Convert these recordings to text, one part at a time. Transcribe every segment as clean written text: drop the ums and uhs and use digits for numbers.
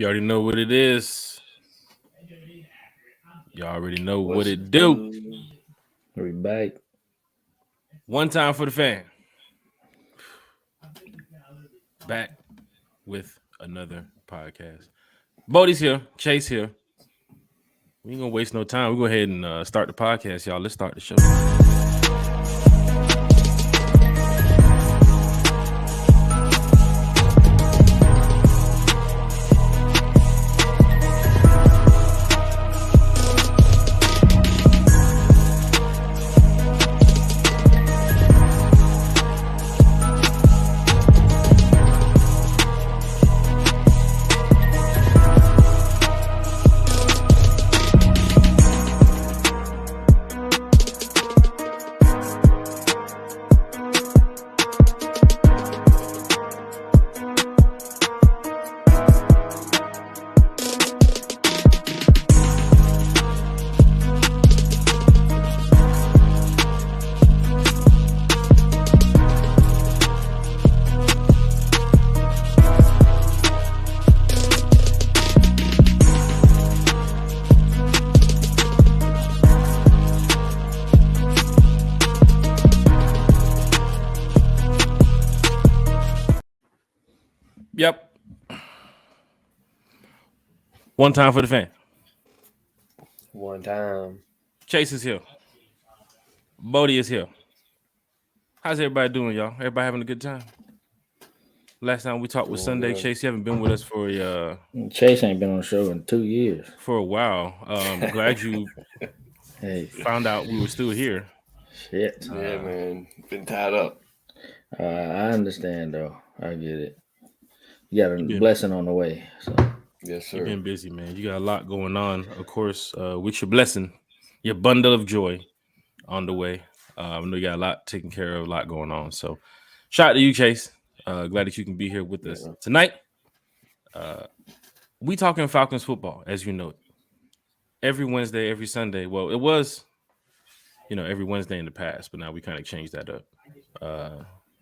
You already know what it is. You already know what What's it do. We back. One time for the fan. Back with another podcast. Bodie's here. Chase here. We ain't gonna waste no time. We go ahead and start the podcast, y'all. Let's start the show. Yep. One time for the fan. one time? Chase is here. Bodie is here. How's everybody doing, y'all? Everybody having a good time? Last time we talked was Doing Sunday. good. Chase, you haven't been with us for Chase ain't been on the show in 2 years. a while. Glad you Hey, found out we were still here. shit. Yeah, man, been tied up. I understand though. I get it. You got a been- blessing on the way. So Yes, You've sir. been busy, man. You got a lot going on. Of course, with your blessing, your bundle of joy on the way. I know you got a lot taken care of, a lot going on. So, shout out to you, Chase. Glad that you can be here with us Yeah. tonight. We talking Falcons football, as you know it. Every Wednesday, every Sunday. Well, it was, every Wednesday in the past, but now we kind of changed that up.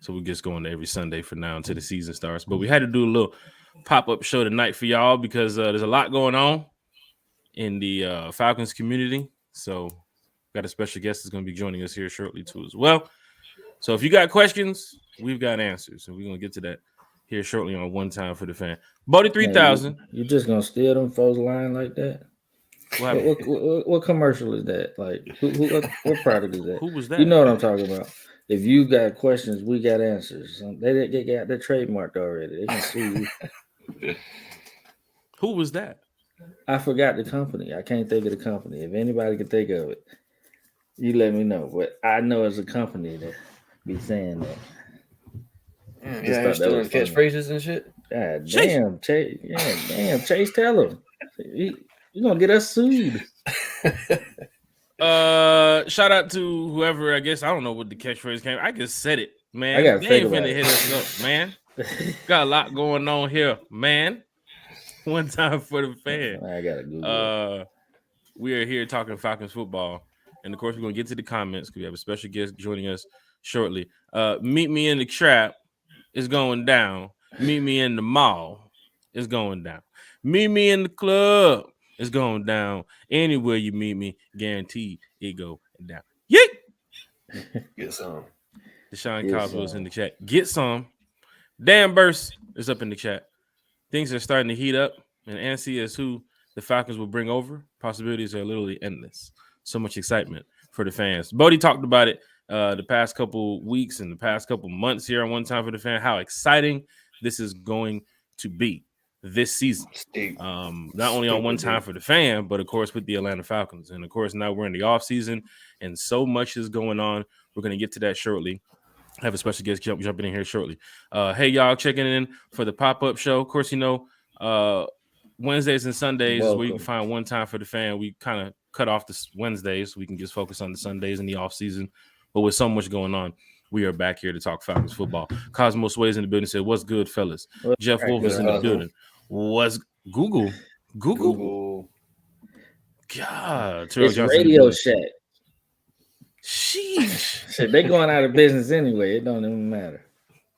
So we're just going to every Sunday for now until the season starts. But we had to do a little pop-up show tonight for y'all because there's a lot going on in the Falcons community. So got a special guest that's going to be joining us here shortly too as well. So if you got questions, we've got answers. And we're going to get to that here shortly on One Time for the Fan. Bodie 3000. You just gonna steal them folks' line like that? What happened? What commercial is that? Like what product is that? Who was that? You know what I'm talking about. If you got questions, we got answers. They got their trademarked already. They can sue you. Who was that? I forgot the company. I can't think of the company. If anybody can think of it, you let me know. But I know it's a company that be saying that. Yeah, Just you're thought that still in was funny. catchphrases and shit. God Chase. damn, Chase. Yeah, damn, Chase, tell him. You're gonna get us sued. Shout out to whoever, I guess, I don't know what the catchphrase came. I just said it, man. I gotta They think ain't about finna it. hit us up, man. Got a lot going on here, man. One time for the fan. I gotta Google it. We are here talking Falcons football. And of course, we're gonna get to the comments because we have a special guest joining us shortly. Meet me in the trap is going down. Meet me in the mall is going down. Meet me in the club is going down. Anywhere you meet me, guaranteed it go down. Yeet! Get some. Deshaun Get Coswell's some. in the chat. Get some. Dan Burst is up in the chat. Things are starting to heat up, and Ansi is who the Falcons will bring over. Possibilities are literally endless. So much excitement for the fans. Bodie talked about it the past couple weeks and the past couple months here on One Time for the Fan, how exciting this is going to be this season. Steak. Not only on One Time for the Fan, but of course with the Atlanta Falcons. And of course, now we're in the offseason and so much is going on. We're going to get to that shortly. I have a special guest jumping in here shortly. Hey, y'all, checking in for the pop-up show. Of course, Wednesdays and Sundays is where you can find One Time for the Fan. We kind of cut off the Wednesdays so we can just focus on the Sundays in the offseason. But with so much going on, we are back here to talk Falcons football. Cosmos Sway's in the building said, "What's good, fellas?" Jeff Wolf is in the building. What's Google? God, Terrell It's Johnson in the Radio building. Shack. Sheesh. Shit, they going out of business anyway. It don't even matter.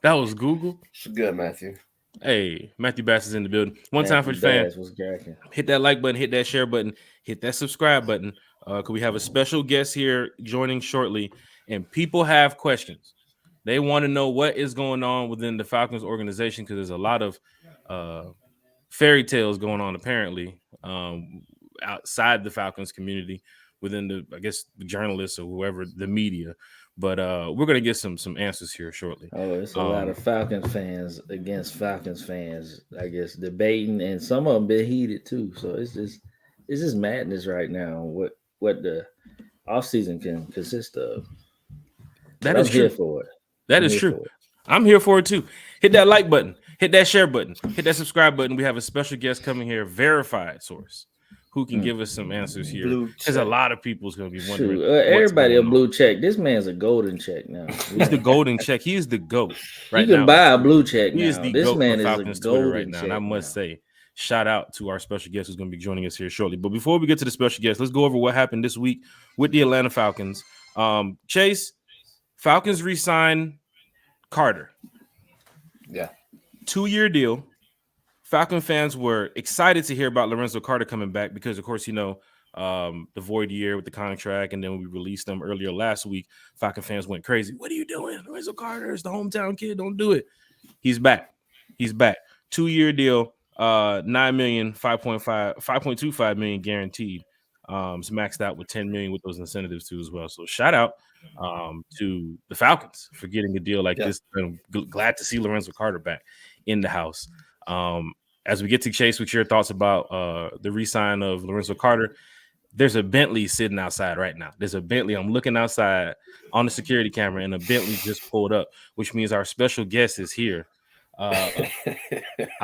That was Google. It's good, Matthew. Hey, Matthew Bass is in the building. One time for Matthew the fan. Bass was cracking. Hit that like button, hit that share button, hit that subscribe button. Because we have a special guest here joining shortly, and people have questions. They want to know what is going on within the Falcons organization because there's a lot of fairy tales going on apparently outside the Falcons community within the, I guess, the journalists or whoever, the media. But we're gonna get some answers here shortly. Oh, it's a lot of Falcons fans against Falcons fans, I guess, debating, and some of them been heated too. So it's just madness right now. What the offseason can consist of. That But is I'm true. here for it. That I'm is here true. for it. I'm here for it too. Hit that like button, hit that share button, hit that subscribe button. We have a special guest coming here, verified source, who can give us some answers here. Because a lot of people's going to be wondering. Shoot, everybody a blue check. This man's a golden check now. He's the golden check. He is the GOAT right you can now. buy a blue check He now. is the This GOAT man for is Falcons a Twitter golden right now. check And I must now. say, shout out to our special guest who's going to be joining us here shortly. But before we get to the special guest, let's go over what happened this week with the Atlanta Falcons. Chase, Falcons re-signed Carter. Yeah. 2-year deal. Falcon fans were excited to hear about Lorenzo Carter coming back because, of course, the void year with the contract, and then we released them earlier last week. Falcon fans went crazy. What are you doing? Lorenzo Carter is the hometown kid. Don't do it. He's back. 2-year deal, $9 million, 5.25 million guaranteed. It's maxed out with $10 million with those incentives too as well. So shout out to the Falcons for getting a deal like this. I'm glad to see Lorenzo Carter back in the house. As we get to Chase, what's your thoughts about the re-sign of Lorenzo Carter? There's a Bentley sitting outside right now. There's a Bentley. I'm looking outside on the security camera, and a Bentley just pulled up, which means our special guest is here. I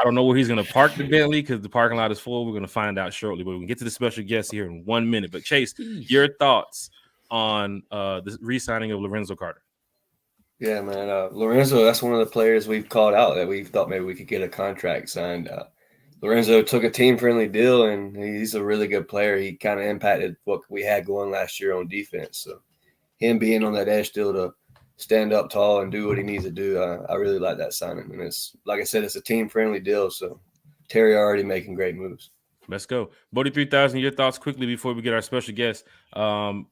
don't know where he's going to park the Bentley because the parking lot is full. We're going to find out shortly, but we can get to the special guest here in 1 minute. But Chase, your thoughts on the re-signing of Lorenzo Carter? Yeah, man. Lorenzo, that's one of the players we've called out that we thought maybe we could get a contract signed. Lorenzo took a team-friendly deal, and he's a really good player. He kind of impacted what we had going last year on defense. So him being on that edge still to stand up tall and do what he needs to do, I really like that signing. And it's, like I said, it's a team-friendly deal. So Terry already making great moves. Let's go. Bodie 3000, your thoughts quickly before we get our special guest. I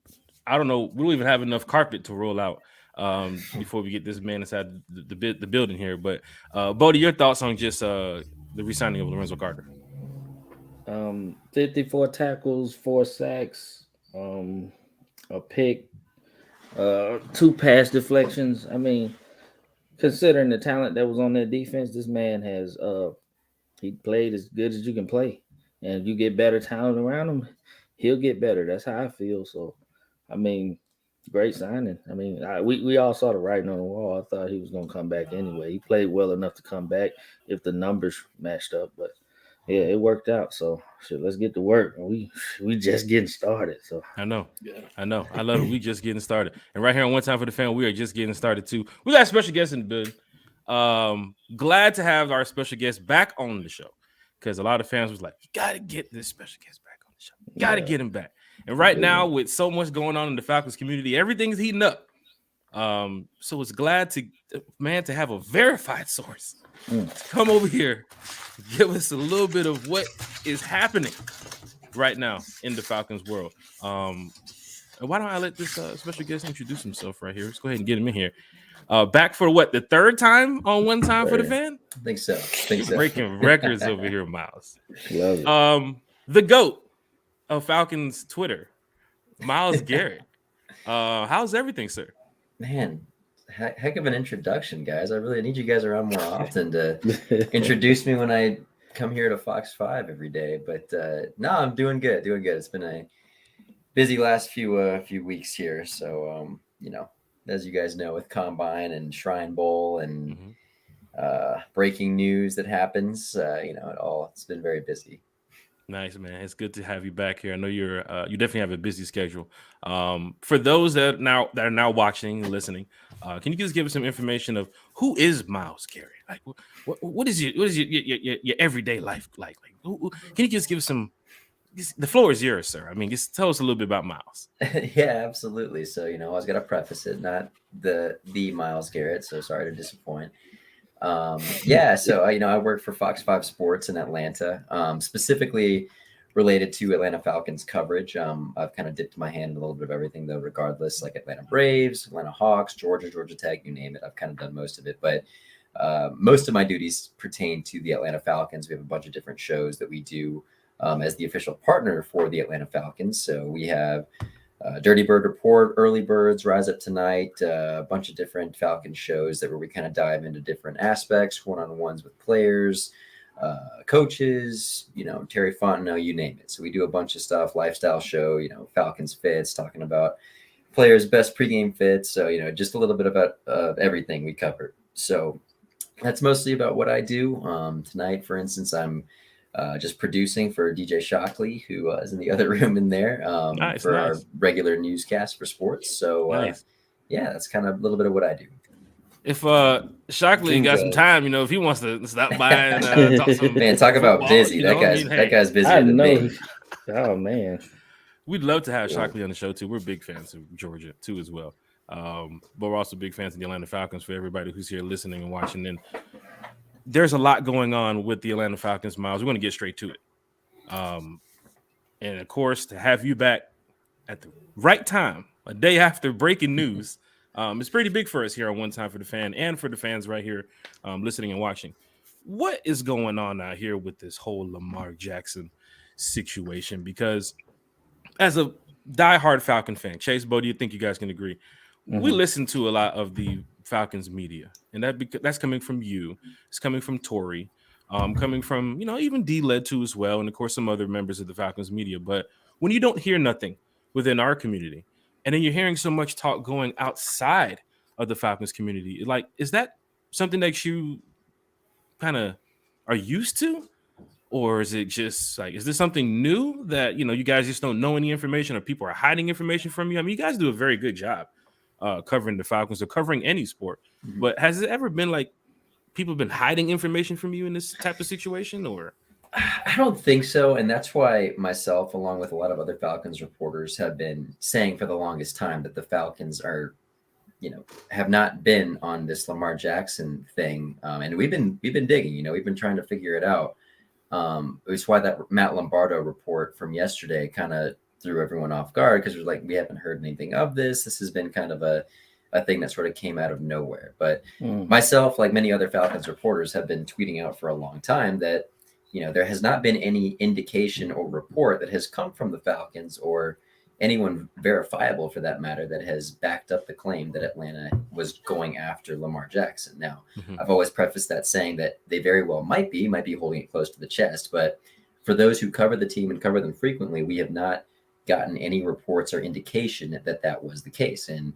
don't know. We don't even have enough carpet to roll out before we get this man inside the building here. But Bodie, your thoughts on just the re-signing of Lorenzo Carter? 54 tackles, 4 sacks, a pick, 2 pass deflections. I mean, considering the talent that was on that defense, this man has he played as good as you can play. And if you get better talent around him, he'll get better. That's how I feel. So, I mean, great signing. I mean, we all saw the writing on the wall. I thought he was going to come back anyway. He played well enough to come back if the numbers matched up. But, yeah, it worked out. So, let's get to work. We just getting started. So I know. I love it. We just getting started. And right here on One Time for the Fan, we are just getting started too. We got a special guest in the building. Glad to have our special guest back on the show because a lot of fans was like, you got to get this special guest back on the show. You got to get him back. And right now, with so much going on in the Falcons community, everything's heating up. So it's glad to have a verified source come over here, give us a little bit of what is happening right now in the Falcons world. And why don't I let this special guest introduce himself right here? Let's go ahead and get him in here. Back for what, the third time on One Time for the Fan? I think so. Breaking records over here, Miles. love it. The GOAT of Falcons Twitter, Miles Garrett. How's everything, sir? Man, heck of an introduction, guys. I really need you guys around more often to introduce me when I come here to Fox 5 every day. But no, I'm doing good. It's been a busy last few weeks here. So, as you guys know, with Combine and Shrine Bowl and breaking news that happens, it's been very busy. Nice, man. It's good to have you back here. I know you definitely have a busy schedule. For those that are now watching and listening, can you just give us some information of who is Miles Garrett? Like, what is your everyday life like? Can you just give us some? The floor is yours, sir. I mean, just tell us a little bit about Miles. Yeah, absolutely. So, I was gonna preface it, not the Miles Garrett. So sorry to disappoint. Yeah, so I work for Fox 5 Sports in Atlanta, specifically related to Atlanta Falcons coverage. I've kind of dipped my hand in a little bit of everything, though, regardless, like Atlanta Braves, Atlanta Hawks, Georgia Tech, you name it. I've kind of done most of it, but most of my duties pertain to the Atlanta Falcons. We have a bunch of different shows that we do as the official partner for the Atlanta Falcons. So we have Dirty Bird Report, Early Birds, Rise Up Tonight, a bunch of different Falcon shows where we kind of dive into different aspects, one-on-ones with players, coaches, Terry Fontenot, you name it. So we do a bunch of stuff, lifestyle show, Falcons fits, talking about players' best pregame fits. So, just a little bit about everything we cover. So that's mostly about what I do. Tonight, for instance, I'm just producing for DJ Shockley, who is in the other room in there Nice. our regular newscast for sports. So, Nice. Yeah, that's kind of a little bit of what I do. If Shockley got some time, if he wants to stop by and talk some man, talk football, about busy. That guy's busier than me. Oh man, we'd love to have Shockley on the show too. We're big fans of Georgia too as well, but we're also big fans of the Atlanta Falcons. For everybody who's here listening and watching, and there's a lot going on with the Atlanta Falcons, Miles. We're going to get straight to it, and of course, to have you back at the right time, a day after breaking news. It's pretty big for us here on One Time for the Fan and for the fans right here listening and watching. What is going on out here with this whole Lamar Jackson situation? Because as a diehard Falcon fan, Chase, Bo, do you think you guys can agree? Mm-hmm. We listen to a lot of the Falcons media, and that's coming from you. It's coming from Tori, coming from, even D-Led too as well, and of course some other members of the Falcons media. But when you don't hear nothing within our community, and then you're hearing so much talk going outside of the Falcons community, is that something that you kind of are used to? Or is it just is this something new that, you guys just don't know any information, or people are hiding information from you? I mean, you guys do a very good job covering the Falcons or covering any sport. Mm-hmm. But has it ever been people have been hiding information from you in this type of situation, or? I don't think so. And that's why myself, along with a lot of other Falcons reporters, have been saying for the longest time that the Falcons are, have not been on this Lamar Jackson thing. And we've been digging, we've been trying to figure it out. It's why that Matt Lombardo report from yesterday kind of threw everyone off guard, because we're we haven't heard anything of this. This has been kind of a thing that sort of came out of nowhere. But myself, like many other Falcons reporters, have been tweeting out for a long time that, there has not been any indication or report that has come from the Falcons or anyone verifiable for that matter that has backed up the claim that Atlanta was going after Lamar Jackson. Now, I've always prefaced that saying that they very well might be holding it close to the chest. But for those who cover the team and cover them frequently, we have not gotten any reports or indication that was the case. And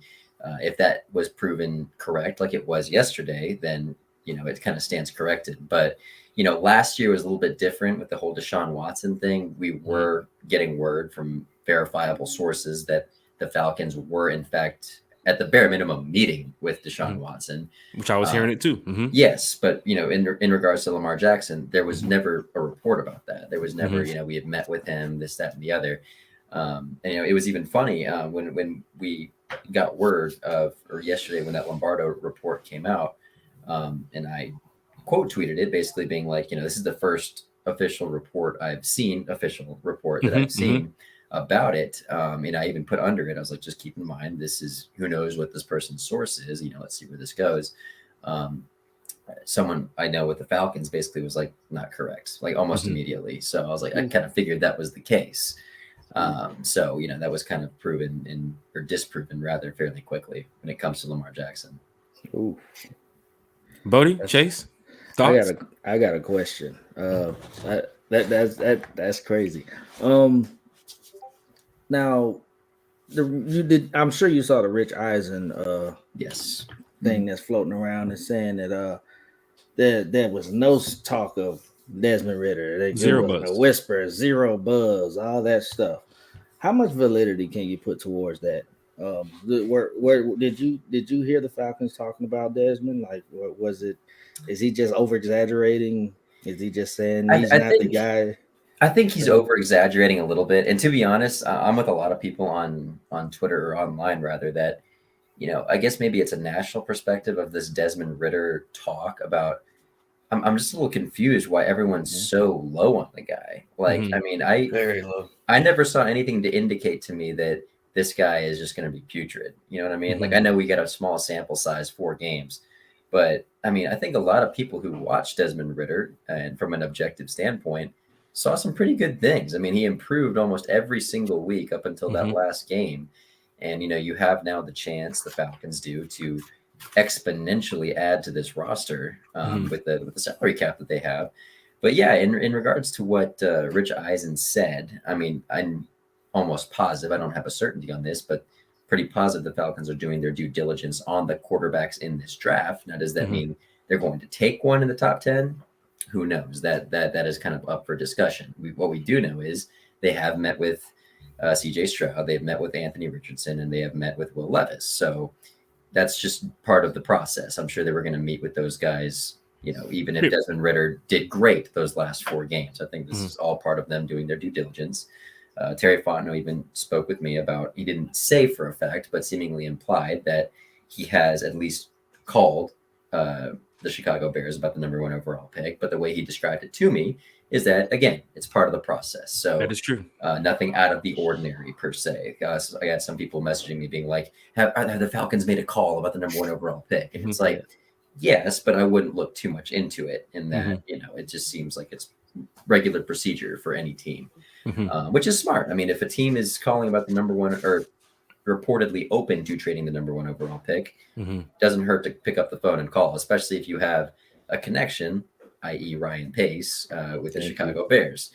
if that was proven correct, like it was yesterday, then, it kind of stands corrected. But last year was a little bit different with the whole Deshaun Watson thing. We were getting word from verifiable sources that the Falcons were, in fact, at the bare minimum, meeting with Deshaun Watson. Which I was hearing it too. Mm-hmm. Yes, but, in regards to Lamar Jackson, there was never a report about that. There was never, we had met with him, this, that, and the other. And, it was even funny when we got word yesterday when that Lombardo report came out, and I quote tweeted it, basically being this is the first official report I've seen about it. And I even put under it, I was like, just keep in mind, this is, who knows what this person's source is, let's see where this goes. Someone I know with the Falcons basically was not correct, almost immediately. So I was I kind of figured that was the case. So, that was kind of proven or disproven rather fairly quickly when it comes to Lamar Jackson. Ooh. Bodie, Chase, thoughts? I got a question. That's crazy. Now, I'm sure you saw the Rich Eisen yes thing that's floating around and saying that there was no talk of Desmond Ridder. Zero buzz. No whisper, zero buzz, all that stuff. How much validity can you put towards that? Where did you hear the Falcons talking about Desmond? Is he just over exaggerating? Is he just saying he's not the guy? I think he's over exaggerating a little bit. And to be honest, I'm with a lot of people on Twitter or online rather that, I guess maybe it's a national perspective of this Desmond Ritter talk about. I'm just a little confused why everyone's so low on the guy. Like, I mean, Very low. I never saw anything to indicate to me that this guy is just going to be putrid. You know what I mean? Like, I know we got a small sample size, 4 games, but I mean, I think a lot of people who watched Desmond Ritter and from an objective standpoint saw some pretty good things. I mean, he improved almost every single week up until that last game. And, you have now the chance, the Falcons do, to exponentially add to this roster with the salary cap that they have. But yeah, in regards to what Rich Eisen said, I mean, I'm almost positive, I don't have a certainty on this, but pretty positive the Falcons are doing their due diligence on the quarterbacks in this draft. Now, does that mean they're going to take one in the top 10? Who knows? That is kind of up for discussion. What we do know is they have met with CJ Stroud, they've met with Anthony Richardson, and they have met with Will Levis. So that's just part of the process. I'm sure they were going to meet with those guys, even if Desmond Ritter did great those last 4 games. I think this is all part of them doing their due diligence. Terry Fontenot even spoke with me about, he didn't say for a fact, but seemingly implied that he has at least called the Chicago Bears about the number 1 overall pick. But the way he described it to me is that, again, it's part of the process. So that is true. Nothing out of the ordinary per se. So I got some people messaging me being like, have the Falcons made a call about the number 1 overall pick? And it's like, yes, but I wouldn't look too much into it in that, it just seems like it's regular procedure for any team, which is smart. I mean, if a team is calling about the number 1 or reportedly open to trading the number 1 overall pick, doesn't hurt to pick up the phone and call, especially if you have a connection, i.e. Ryan Pace, with the Chicago Bears.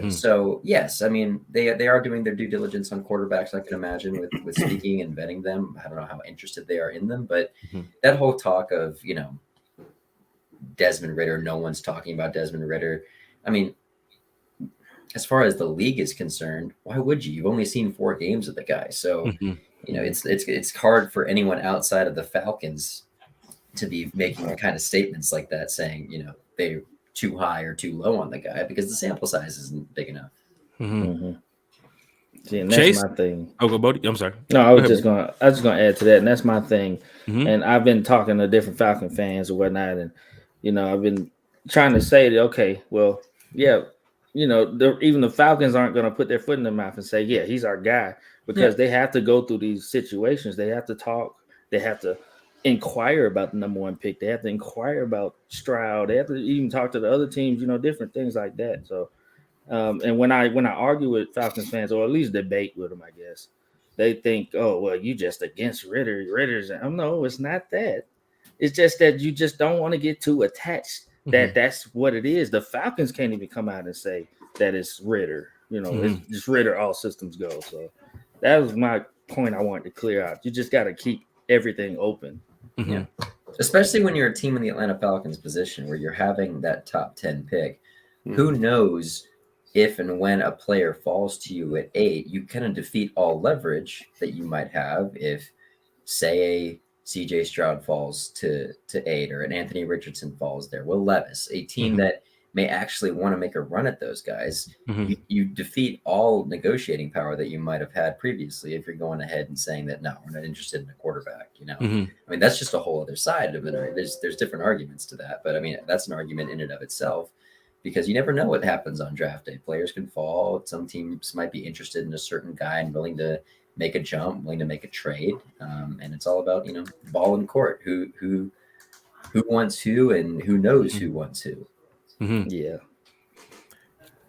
So yes, I mean, they are doing their due diligence on quarterbacks, I can imagine, with speaking and vetting them. I don't know how interested they are in them, but that whole talk of, Desmond Ritter, no one's talking about Desmond Ritter. I mean, as far as the league is concerned, why would you? You've only seen 4 games of the guy. So, it's hard for anyone outside of the Falcons to be making the kind of statements like that, saying, they're too high or too low on the guy, because the sample size isn't big enough. See, and that's Chase? my thing. Oh, go Bodie. I'm sorry. No, I was just gonna add to that, and that's my thing. And I've been talking to different Falcon fans or whatnot, and I've been trying to say that, okay, well, yeah, even the Falcons aren't going to put their foot in their mouth and say, yeah, he's our guy, because they have to go through these situations. They have to talk. They have to inquire about the number 1 pick. They have to inquire about Stroud. They have to even talk to the other teams, different things like that. So, and when I argue with Falcons fans, or at least debate with them, I guess, they think, oh, well, you just against Ritter's. No, it's not that. It's just that you just don't want to get too attached. That's what it is. The Falcons can't even come out and say that it's Ritter. It's just Ritter, all systems go. So that was my point I wanted to clear out. You just got to keep everything open. Yeah. Especially when you're a team in the Atlanta Falcons position where you're having that top 10 pick. Who knows if and when a player falls to you at 8, you kind of defeat all leverage that you might have if, say, a CJ Stroud falls to 8, or an Anthony Richardson falls there. Will Levis, a team that may actually want to make a run at those guys. You defeat all negotiating power that you might have had previously if you're going ahead and saying that, no, we're not interested in a quarterback. I mean, that's just a whole other side of it. I mean, there's different arguments to that, but I mean, that's an argument in and of itself, because you never know what happens on draft day. Players can fall. Some teams might be interested in a certain guy and willing to make a jump, willing to make a trade. And it's all about, ball in court, who wants who and who knows who wants who. Yeah.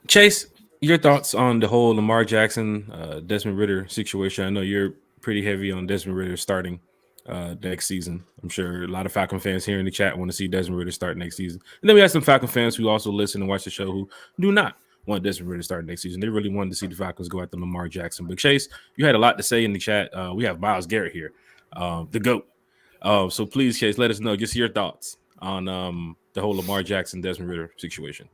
Chase, your thoughts on the whole Lamar Jackson, Desmond Ritter situation? I know you're pretty heavy on Desmond Ritter starting next season. I'm sure a lot of Falcon fans here in the chat want to see Desmond Ritter start next season. And then we have some Falcon fans who also listen and watch the show who do not want Desmond Ritter to start next season. They really wanted to see the Falcons go after Lamar Jackson. But Chase, you had a lot to say in the chat. We have Myles Garrett here, the GOAT. So please, Chase, let us know just your thoughts on the whole Lamar Jackson, Desmond Ritter situation.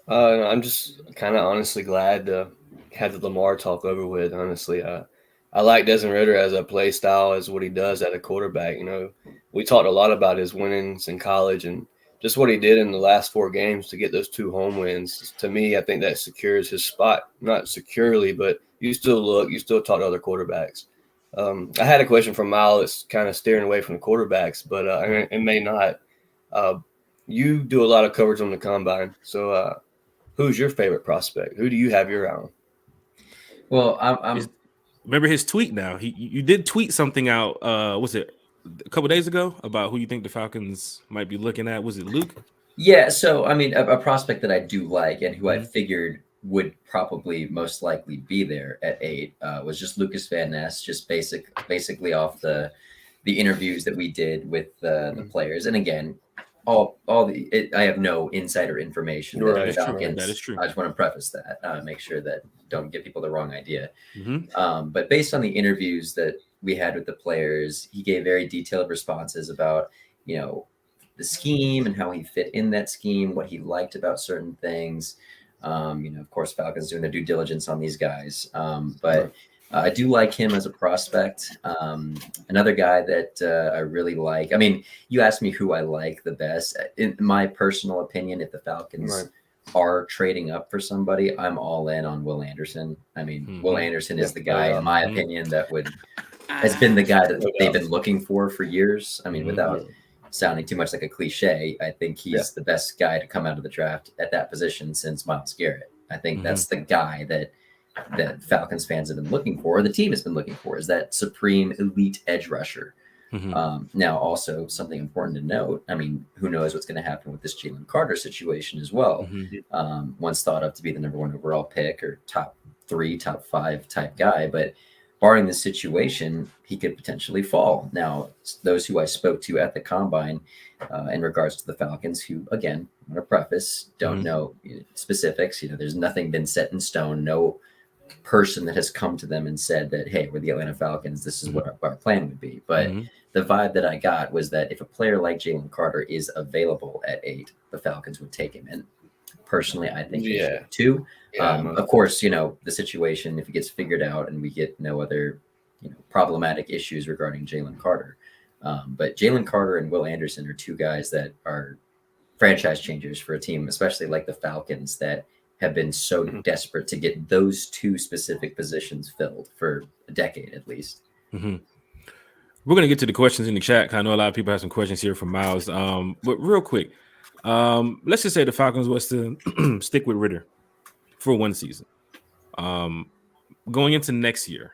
I'm just kind of honestly glad to have the Lamar talk over with. Honestly, I like Desmond Ritter as a play style, as what he does at a quarterback. We talked a lot about his winnings in college and just what he did in the last 4 games to get those 2 home wins. To me, I think that secures his spot. Not securely, but you still talk to other quarterbacks. I had a question from Miles that's kind of steering away from the quarterbacks, but it may not. You do a lot of coverage on the combine, so who's your favorite prospect? Who do you have your eye on? Well, I'm Remember his tweet now. You did tweet something out, was it a couple days ago, about who you think the Falcons might be looking at? Was it Luke? Yeah, so I mean, a prospect that I do like and who I Mhm. figured would probably most likely be there at 8 was just Lucas Van Ness, just basically off the interviews that we did with the players. And again, I have no insider information that Right, the That is true. Falcons. That is true. I just want to preface that, make sure that don't give people the wrong idea. Mhm. But based on the interviews that we had with the players, he gave very detailed responses about, you know, the scheme and how he fit in that scheme, what he liked about certain things. You know, of course, Falcons doing their due diligence on these guys. But I do like him as a prospect. Another guy that I really like. I mean, you asked me who I like the best. In my personal opinion, if the Falcons are trading up for somebody, I'm all in on Will Anderson. I mean, Will Anderson is the guy, in my opinion, that has been the guy that they've been looking for years. I mean, without sounding too much like a cliche, I think he's the best guy to come out of the draft at that position since Myles Garrett. I think that's the guy that Falcons fans have been looking for, or the team has been looking for, is that supreme elite edge rusher. Now, also something important to note, I mean, who knows what's going to happen with this Jalen Carter situation as well. Once thought of to be the number 1 overall pick or top 3, top 5 type guy, but barring this situation, he could potentially fall. Now, those who I spoke to at the combine in regards to the Falcons, who, again, I'm going to preface, don't know specifics. You know, there's nothing been set in stone. No person that has come to them and said that, hey, we're the Atlanta Falcons, this is what our plan would be. But the vibe that I got was that if a player like Jalen Carter is available at 8, the Falcons would take him. And personally, I think they should too. Of course, you know, the situation, if it gets figured out and we get no other, you know, problematic issues regarding Jalen Carter. But Jalen Carter and Will Anderson are 2 guys that are franchise changers for a team, especially like the Falcons, that have been so desperate to get those 2 specific positions filled for a decade at least. We're going to get to the questions in the chat. I know a lot of people have some questions here from Miles. But real quick, let's just say the Falcons was to stick with Ritter for 1 season. Going into next year,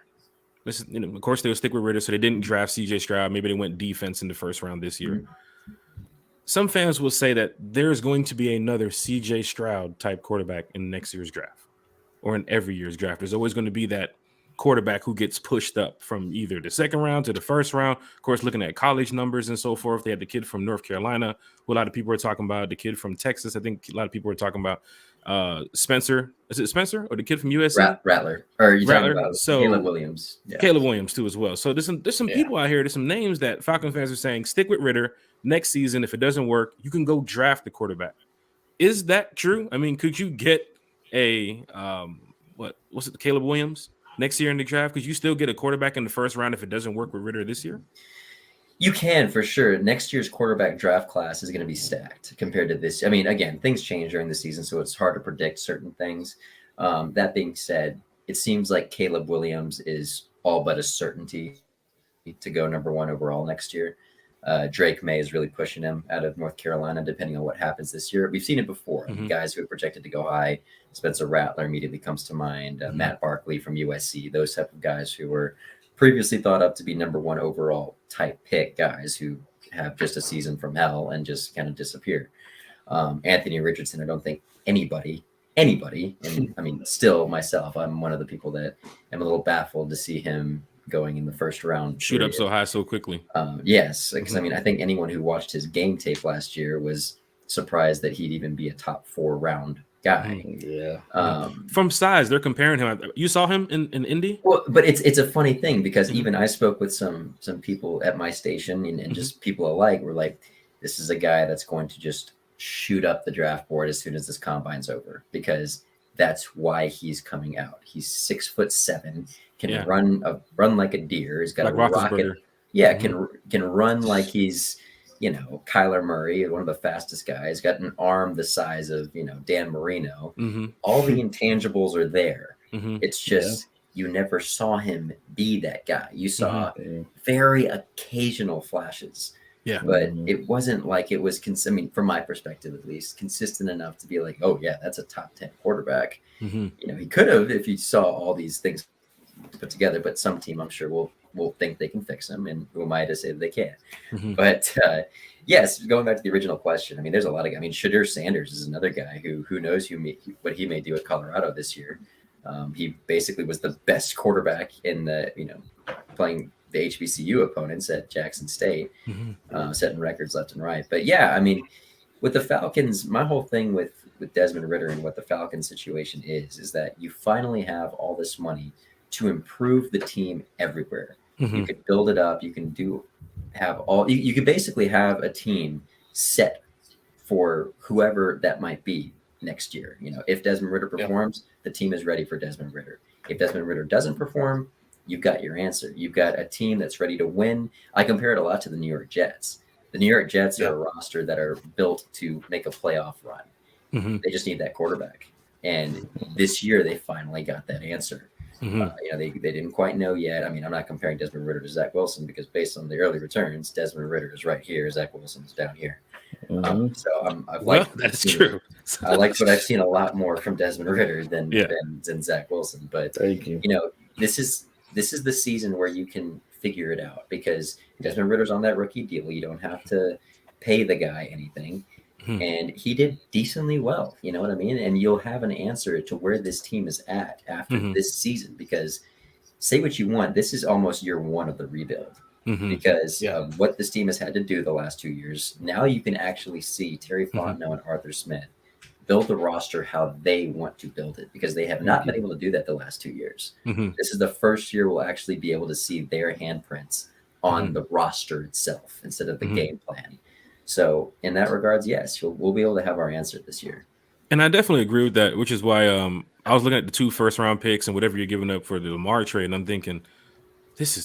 of course, they'll stick with Ritter, so they didn't draft CJ Stroud. Maybe they went defense in the first round this year. Some fans will say that there's going to be another CJ Stroud type quarterback in next year's draft or in every year's draft. There's always going to be that quarterback who gets pushed up from either the second round to the first round. Of course, looking at college numbers and so forth, they had the kid from North Carolina, who a lot of people were talking about, the kid from Texas. I think a lot of people were talking about Spencer. Is it Spencer or the kid from USC? Rattler. Or are you Rattler. talking about So Caleb Williams? Yeah. Caleb Williams too as well. So there's some people out here, there's some names that Falcons fans are saying stick with Ritter next season. If it doesn't work, you can go draft the quarterback. Is that true? I mean, could you get a what's it, Caleb Williams next year in the draft? Could you still get a quarterback in the first round if it doesn't work with Ritter this year? You can, for sure. Next year's quarterback draft class is going to be stacked compared to this. I mean, again, things change during the season, so it's hard to predict certain things. That being said, it seems like Caleb Williams is all but a certainty to go number 1 overall next year. Drake May is really pushing him out of North Carolina, depending on what happens this year. We've seen it before. Guys who are projected to go high, Spencer Rattler immediately comes to mind, Matt Barkley from USC, those type of guys who were previously thought up to be number 1 overall type pick guys who have just a season from hell and just kind of disappear. Anthony Richardson, I don't think anybody, and I mean, still myself, I'm one of the people that am a little baffled to see him going in the first round. Shoot up so high so quickly. Yes, because I mean, I think anyone who watched his game tape last year was surprised that he'd even be a top 4 round guy. From size, they're comparing him. You saw him in Indy? Well, but it's a funny thing because even I spoke with some people at my station and just people alike were like, this is a guy that's going to just shoot up the draft board as soon as this combine's over, because that's why he's coming out. He's 6'7", can run like a deer. He's got like a rocket. Yeah, can run like he's, you know, Kyler Murray, one of the fastest guys. Got an arm the size of, you know, Dan Marino. All the intangibles are there. It's just you never saw him be that guy. You saw very occasional flashes. Yeah. But it wasn't like it was, I mean, from my perspective at least, consistent enough to be like, oh, yeah, that's a top 10 quarterback. Mm-hmm. You know, he could have if he saw all these things put together, but some team, I'm sure, will think they can fix him, and who am I to say that they can't? Mm-hmm. But yes, going back to the original question, I mean, there's a lot of, I mean, Shadur Sanders is another guy who knows what he may do at Colorado this year. He basically was the best quarterback in the, you know, playing the HBCU opponents at Jackson State, setting records left and right. But yeah, I mean, with the Falcons, my whole thing with Desmond Ridder and what the Falcons situation is that you finally have all this money to improve the team everywhere. Mm-hmm. You could build it up. You can you could basically have a team set for whoever that might be next year. You know, if Desmond Ridder performs, the team is ready for Desmond Ridder. If Desmond Ridder doesn't perform, you've got your answer. You've got a team that's ready to win. I compare it a lot to the New York Jets. The New York Jets are a roster that are built to make a playoff run. Mm-hmm. They just need that quarterback. And this year they finally got that answer. Mm-hmm. You know, they didn't quite know yet. I mean, I'm not comparing Desmond Ridder to Zach Wilson because based on the early returns, Desmond Ridder is right here. Zach Wilson is down here. So I've liked that's true. I like what I've seen a lot more from Desmond Ridder than Zach Wilson. But you know, this is the season where you can figure it out because Desmond Ritter's on that rookie deal. You don't have to pay the guy anything. And he did decently well, you know what I mean? And you'll have an answer to where this team is at after this season, because say what you want, this is almost year one of the rebuild. Because of what this team has had to do the last 2 years. Now you can actually see Terry Fontenot and Arthur Smith build the roster how they want to build it, because they have not been able to do that the last 2 years. This is the first year we'll actually be able to see their handprints on the roster itself instead of the game plan. So in that regards, yes, we'll be able to have our answer this year. And I definitely agree with that, which is why I was looking at the 2 first-round picks and whatever you're giving up for the Lamar trade, and I'm thinking, this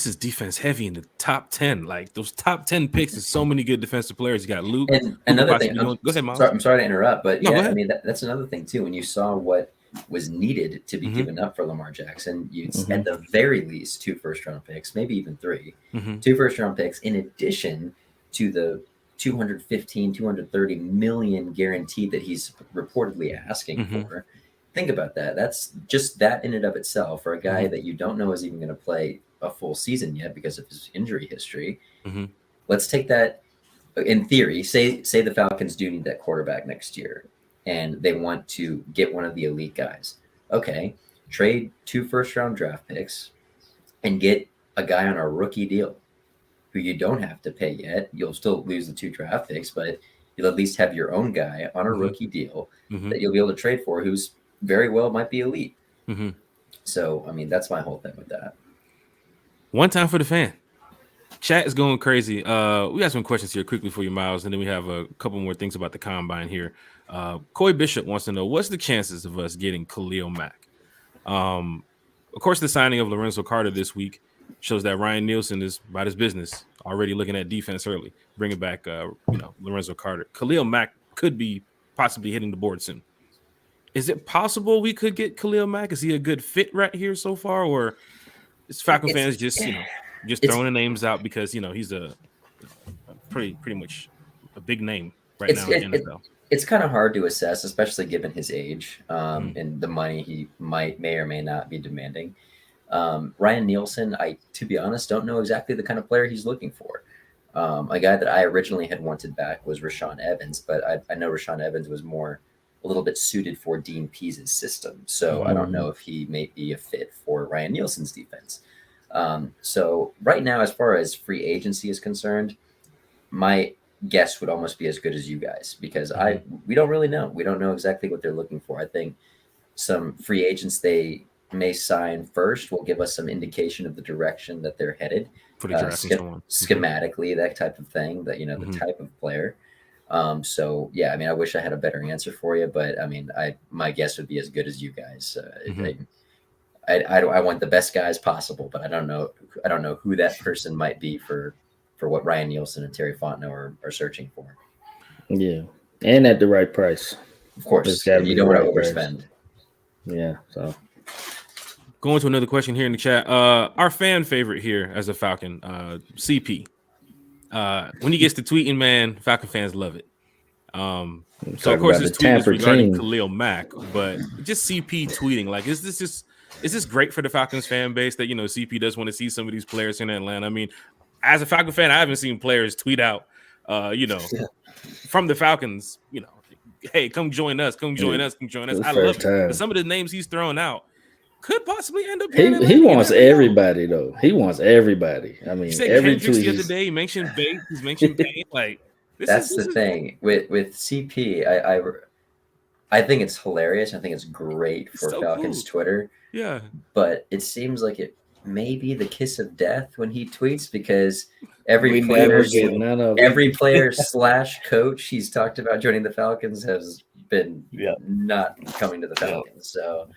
is defense heavy in the top 10. Like those top 10 picks, there's so many good defensive players. You got Luke. And another thing, go ahead, Miles. I'm sorry to interrupt, but no, I mean that's another thing too. When you saw what was needed to be given up for Lamar Jackson, you'd at the very least 2 first-round picks, maybe even 3, 2 first-round picks, in addition to the 230 million guaranteed that he's reportedly asking for. Think about that. That's just that in and of itself for a guy that you don't know is even going to play a full season yet because of his injury history. Let's take that in theory. Say the Falcons do need that quarterback next year and they want to get one of the elite guys. Okay, trade 2 first-round draft picks and get a guy on a rookie deal who you don't have to pay yet. You'll still lose the 2 draft picks, but you'll at least have your own guy on a rookie deal that you'll be able to trade for, who's very well might be elite. So, I mean, that's my whole thing with that. One time for the fan. Chat is going crazy. We got some questions here quickly for you, Miles, and then we have a couple more things about the combine here. Coy Bishop wants to know, what's the chances of us getting Khalil Mack? Of course, the signing of Lorenzo Carter this week shows that Ryan Nielsen is about his business, already looking at defense early, bringing back Lorenzo Carter. Khalil Mack could be possibly hitting the board soon. Is it possible we could get Khalil Mack? Is he a good fit right here so far, or is Falcon fans just throwing the names out because he's a pretty much a big name right now in the NFL? It's kind of hard to assess, especially given his age and the money he may or may not be demanding. Ryan Nielsen, to be honest, don't know exactly the kind of player he's looking for. A guy that I originally had wanted back was Rashaan Evans, but I know Rashaan Evans was a little bit suited for Dean Pease's system. So I don't know if he may be a fit for Ryan Nielsen's defense. So right now, as far as free agency is concerned, my guess would almost be as good as you guys, because we don't really know. We don't know exactly what they're looking for. I think some free agents they may sign first will give us some indication of the direction that they're headed for the draft and so on. Schematically, that type of thing, that the type of player. So yeah, I mean, I wish I had a better answer for you, but I mean, my guess would be as good as you guys. I want the best guys possible, but I don't know who that person might be for what Ryan Nielsen and Terry Fontenot are searching for. Yeah, and at the right price. Of course, you don't want to overspend. Yeah, so Going to another question here in the chat. Our fan favorite here as a Falcon, CP. When he gets to tweeting, man, Falcon fans love it. So of course about his the tweet is Tampa regarding team. Khalil Mack, but just CP tweeting, like, is this great for the Falcons fan base that CP does want to see some of these players in Atlanta? I mean, as a Falcon fan, I haven't seen players tweet out, from the Falcons, hey, come join us, come join us, come join us. I love it. But some of the names he's throwing out could possibly end up being He wants everybody though. He wants everybody. I mean, he said every Kendricks tweet the other day. He mentioned Bates. He's mentioned Payne. Like that's the thing with CP. I think it's hilarious. I think it's great for so Falcons cool. Twitter. Yeah, but it seems like it may be the kiss of death when he tweets because every player / coach he's talked about joining the Falcons has been not coming to the Falcons. So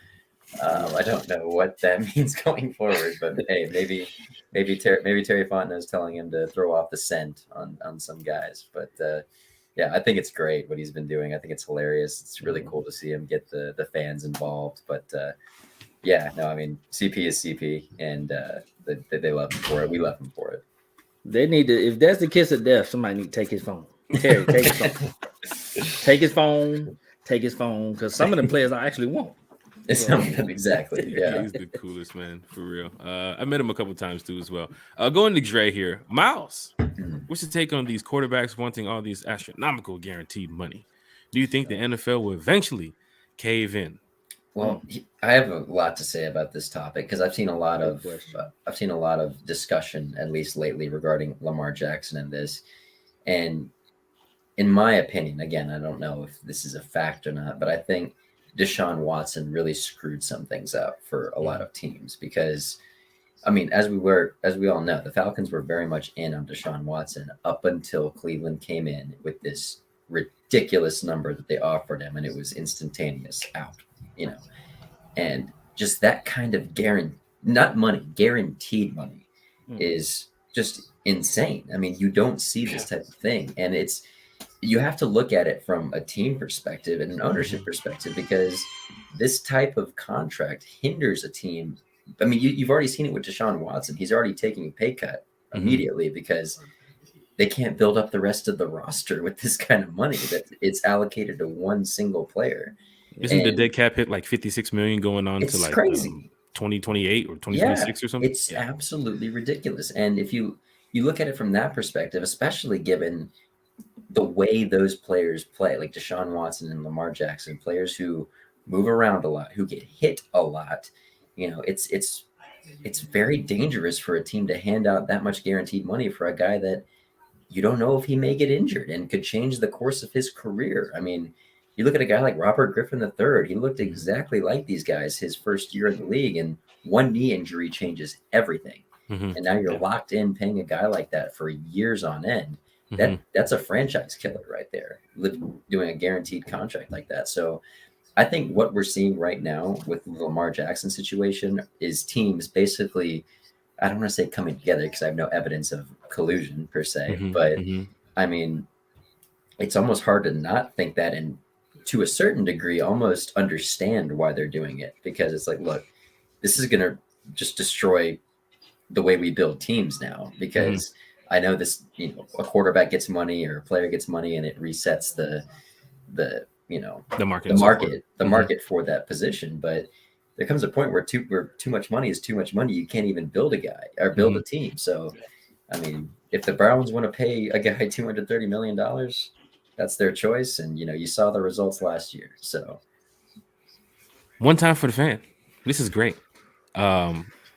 I don't know what that means going forward. But hey, maybe Terry Fontenot is telling him to throw off the scent on some guys. But yeah, I think it's great what he's been doing. I think it's hilarious. It's really cool to see him get the fans involved. But yeah, no, I mean, CP is CP, and they love him for it. We love him for it. They need to, if that's the kiss of death, somebody need to take his phone. Terry, take his phone. Take his phone, because some of the players I actually want. Exactly. Yeah, he's the coolest, man, for real. I met him a couple times too as well. Going to Dre here. Miles, what's your take on these quarterbacks wanting all these astronomical guaranteed money? Do you think the NFL will eventually cave in? Well, I have a lot to say about this topic because I've seen a lot of discussion, at least lately, regarding Lamar Jackson and this. And in my opinion, again, I don't know if this is a fact or not, but I think Deshaun Watson really screwed some things up for a lot of teams because, I mean, as we all know, the Falcons were very much in on Deshaun Watson up until Cleveland came in with this ridiculous number that they offered him, and it was instantaneous out. And just that kind of guaranteed money is just insane. I mean, you don't see this type of thing. And you have to look at it from a team perspective and an ownership perspective, because this type of contract hinders a team. I mean, you've already seen it with Deshaun Watson. He's already taking a pay cut immediately because they can't build up the rest of the roster with this kind of money that it's allocated to one single player. Isn't the dead cap hit like $56 million going on to like crazy. 2028 or 2026 or something? It's absolutely ridiculous. And if you look at it from that perspective, especially given the way those players play, like Deshaun Watson and Lamar Jackson, players who move around a lot, who get hit a lot, it's very dangerous for a team to hand out that much guaranteed money for a guy that you don't know if he may get injured and could change the course of his career. I mean, you look at a guy like Robert Griffin III, he looked exactly like these guys his first year in the league, and one knee injury changes everything. And now you're locked in paying a guy like that for years on end. That's a franchise killer right there, doing a guaranteed contract like that. So I think what we're seeing right now with the Lamar Jackson situation is teams basically, I don't want to say coming together because I have no evidence of collusion per se, but I mean, it's almost hard to not think that, and to a certain degree, almost understand why they're doing it, because it's like, look, this is going to just destroy the way we build teams now, because I know this, a quarterback gets money or a player gets money and it resets the market for that position. But there comes a point where too much money is too much money. You can't even build a guy or build a team. So, I mean, if the Browns want to pay a guy $230 million, that's their choice. And, you saw the results last year. So one time for the fan. This is great.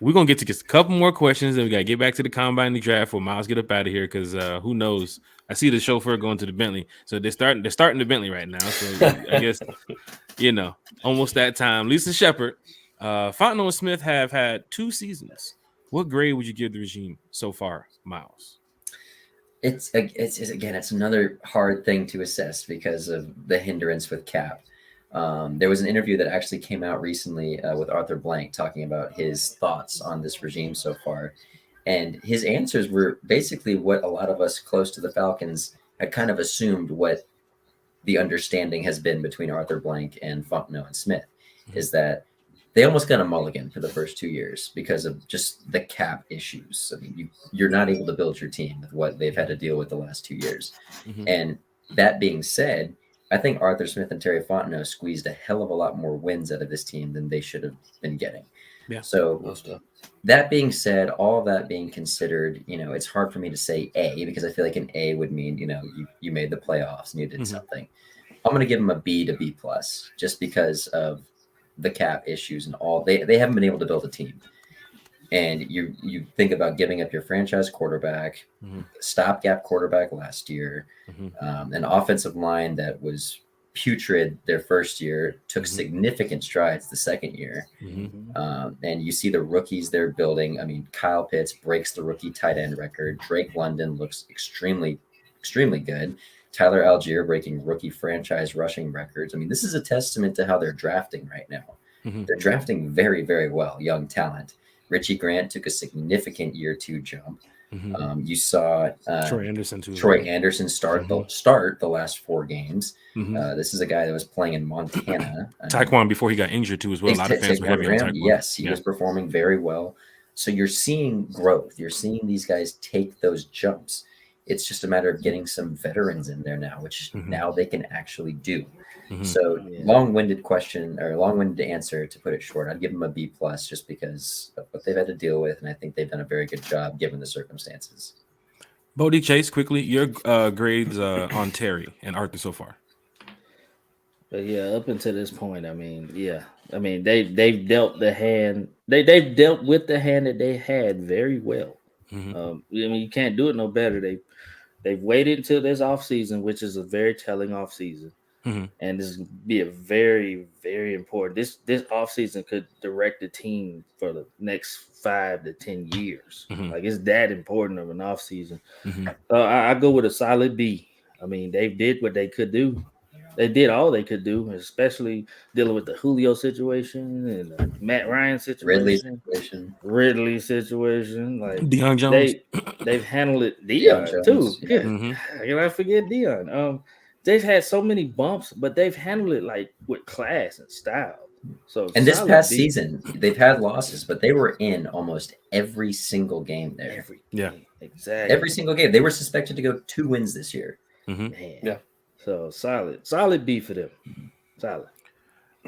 We're going to get to just a couple more questions, and we got to get back to the combine and the draft before Miles get up out of here, because who knows? I see the chauffeur going to the Bentley. So they're starting the Bentley right now. So I guess, almost that time. Lisa Shepard, Fontenot and Smith have had 2 seasons. What grade would you give the regime so far, Miles? It's another hard thing to assess because of the hindrance with cap. There was an interview that actually came out recently with Arthur Blank talking about his thoughts on this regime so far. And his answers were basically what a lot of us close to the Falcons had kind of assumed what the understanding has been between Arthur Blank and Fontenot and Smith, is that they almost got a mulligan for the first 2 years because of just the cap issues. I mean, you're not able to build your team with what they've had to deal with the last 2 years. Mhm. And that being said, I think Arthur Smith and Terry Fontenot squeezed a hell of a lot more wins out of this team than they should have been getting. Yeah. So Most of. that being said, all that being considered, it's hard for me to say A because I feel like an A would mean, you made the playoffs and you did Mhm. something. I'm going to give them a B to B plus just because of the cap issues and all. They haven't been able to build a team. And you think about giving up your franchise quarterback, Mhm. stopgap quarterback last year, Mhm. an offensive line that was putrid their first year, took Mhm. significant strides the second year. Mhm. And you see the rookies they're building. I mean, Kyle Pitts breaks the rookie tight end record. Drake London looks extremely, extremely good. Tyler Algier breaking rookie franchise rushing records. I mean, this is a testament to how they're drafting right now. Mhm. They're drafting very, very well, young talent. Richie Grant took a significant year 2 jump. Mhm. You saw Troy Anderson too. Troy Anderson start the last 4 games. Mhm. This is a guy that was playing in Montana. Taekwon before he got injured too as well. A lot of fans were heavy on Taekwon. Yes, he Yeah. was performing very well. So you're seeing growth. You're seeing these guys take those jumps. It's just a matter of getting some veterans in there now, which Mhm. now they can actually do. Mhm. So Yeah. long-winded question or long-winded answer to put it short. I'd give them a B plus just because of what they've had to deal with, and I think they've done a very good job given the circumstances. Bodie Chase, quickly, your grades on Terry and Arthur so far. But yeah, up until this point, I mean, they've dealt the hand. They've dealt with the hand that they had very well. Mhm. I mean, you can't do it no better. They've waited until this offseason, which is a very telling offseason. Mhm. And this is be a very, very important. This offseason could direct the team for the next 5 to 10 years. Mhm. Like it's that important of an offseason. Mhm. I go with a solid B. I mean, they did what they could do. They did all they could do, especially dealing with the Julio situation and the Matt Ryan Ridley situation, situation, Ridley situation. Like Deion Jones. they've handled it. Deion Dion too. Jones, yeah. Good. Mhm. Can I forget Dion? They've had so many bumps, but they've handled it like with class and style. So And this solid past B. season, they've had losses, but they were in almost every single game there. Every Yeah. game. Exactly. Every single game. They were suspected to go 2 wins this year. Mhm. Man. Yeah. So solid B for them. Solid.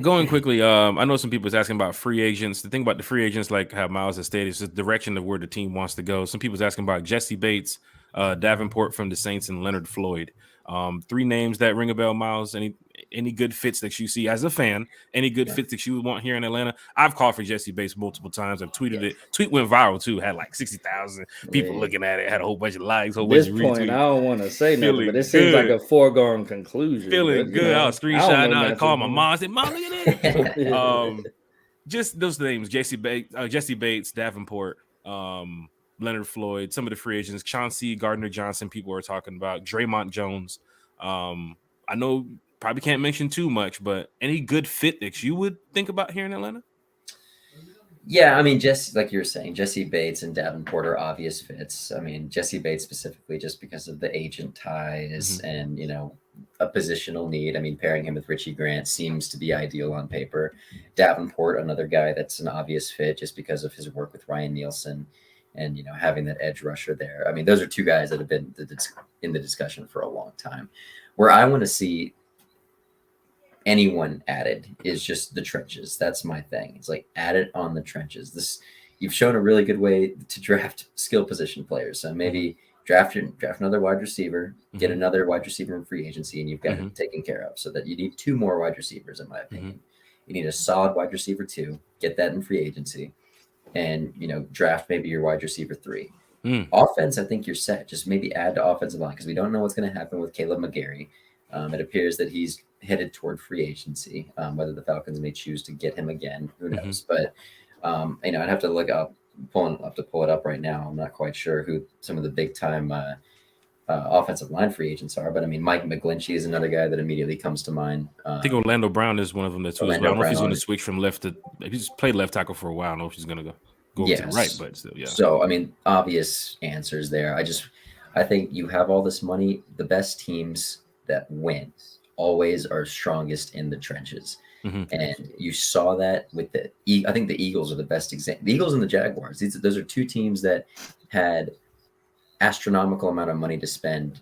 Going quickly, I know some people is asking about free agents. The thing about the free agents, like how Miles has stated, is the direction of where the team wants to go. Some people's asking about Jesse Bates, Davenport from the Saints, and Leonard Floyd. 3 names that ring a bell, Miles. Any good fits that you see as a fan? Any good fits that you would want here in Atlanta? I've called for Jesse Bates multiple times. I've tweeted it. Tweet went viral too. Had like 60,000 people Man. looking at it. Had a whole bunch of likes. Whole At this bunch of point, I retweets. don't want to say nothing, Feeling but it seems like good. a foregone conclusion. Feeling but, good. I was screenshotting. I nothing. called my mom. I said, "Mom, look at this." it. Just those names: Jesse Bates, Davenport, Leonard Floyd, some of the free agents, Chauncey Gardner-Johnson. People are talking about Draymond Jones. I know probably can't mention too much, but any good fit that you would think about here in Atlanta? Yeah, I mean, just like you were saying, Jesse Bates and Davenport are obvious fits. I mean, Jesse Bates specifically just because of the agent ties and, a positional need. I mean, pairing him with Richie Grant seems to be ideal on paper. Davenport, another guy that's an obvious fit just because of his work with Ryan Nielsen and, having that edge rusher there. I mean, those are 2 guys that have been in the discussion for a long time. Where I want to see anyone added is just the trenches. That's my thing. It's like add it on the trenches. You've shown a really good way to draft skill position players. So maybe draft another wide receiver, get another wide receiver in free agency, and you've got it taken care of. So that you need 2 more wide receivers, in my opinion. You need a solid wide receiver 2, get that in free agency, and draft maybe your wide receiver 3. Offense, I think you're set. Just maybe add to offensive line because we don't know what's going to happen with Caleb McGarry. It appears that he's headed toward free agency. Whether the Falcons may choose to get him again, who knows? But I'd have to look up. I'll have to pull it up right now. I'm not quite sure who some of the big time offensive line free agents are, but I mean Mike McGlinchey is another guy that immediately comes to mind. I think Orlando Brown is one of them. That's too. I don't know if he's going to switch from left to. He's played left tackle for a while. I don't know if he's going to go to the right, but still, yeah. So I mean, obvious answers there. I think you have all this money. The best teams that win always are strongest in the trenches. And you saw that with I think the Eagles are the best example. The Eagles and the Jaguars. Those are two teams that had astronomical amount of money to spend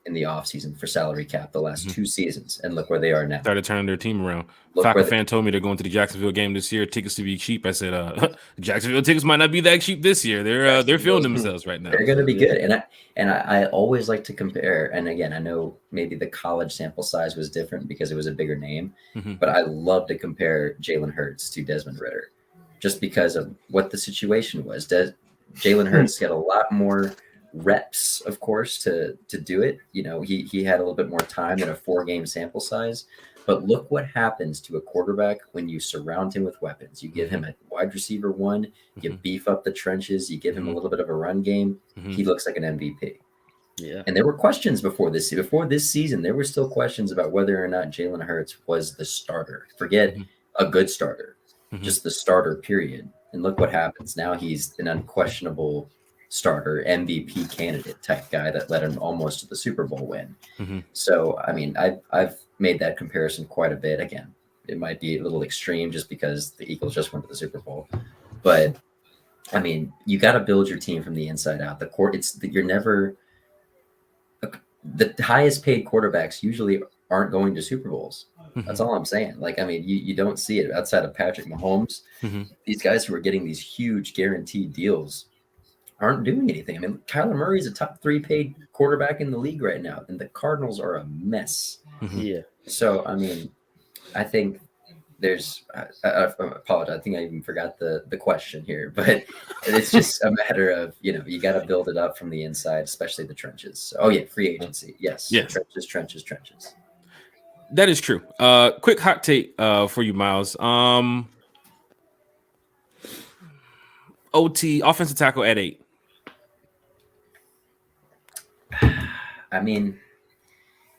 in the offseason for salary cap the last 2 seasons, and look where they are now. Started turning their team around. Look Falcon where fan told me they're going to the Jacksonville game this year. Tickets to be cheap. I said, Jacksonville tickets might not be that cheap this year. They're feeling themselves right now. They're going to be good, and I always like to compare. And again, I know maybe the college sample size was different because it was a bigger name, but I love to compare Jalen Hurts to Desmond Ridder, just because of what the situation was. Jalen Hurts got a lot more reps, of course, to do it. You know, he had a little bit more time in a 4-game sample size, but look what happens to a quarterback when you surround him with weapons. You give him a wide receiver 1, you beef up the trenches, you give him a little bit of a run game. He looks like an MVP. Yeah. And there were questions before this season. There were still questions about whether or not Jalen Hurts was the starter. Forget a good starter, just the starter, period. And look what happens. Now he's an unquestionable starter, MVP candidate type guy that led him almost to the Super Bowl win. So, I mean, I've made that comparison quite a bit. Again, it might be a little extreme just because the Eagles just went to the Super Bowl, but I mean, you got to build your team from the inside out. You're never the highest paid quarterbacks usually aren't going to Super Bowls. That's all I'm saying. Like, I mean, you don't see it outside of Patrick Mahomes. These guys who are getting these huge guaranteed deals aren't doing anything. I mean, Kyler Murray's a top 3 paid quarterback in the league right now, and the Cardinals are a mess. Yeah. So, I mean, I think there's I apologize. I think I even forgot the question here, but it's just a matter of, you know, you got to build it up from the inside, especially the trenches. So, free agency. Yes. Trenches. That is true. Quick hot take for you, Miles. OT, offensive tackle at 8. I mean,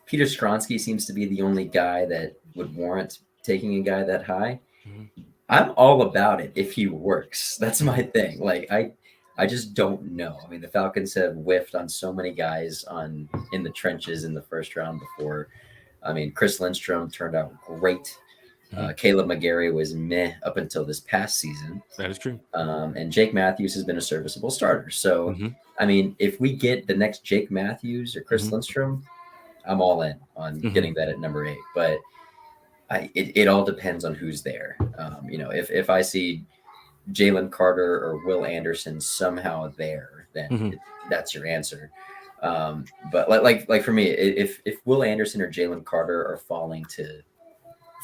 Peter Skronsky seems to be the only guy that would warrant taking a guy that high. I'm all about it if he works. That's my thing. Like, I just don't know. I mean, the Falcons have whiffed on so many guys in the trenches in the first round before. I mean, Chris Lindstrom turned out great. Caleb McGarry was meh up until this past season. That is true. And Jake Matthews has been a serviceable starter. So, I mean, if we get the next Jake Matthews or Chris Lindstrom, I'm all in on getting that at number 8. But it all depends on who's there. You know, if I see Jalen Carter or Will Anderson somehow there, then that's your answer. But like for me, if Will Anderson or Jalen Carter are falling to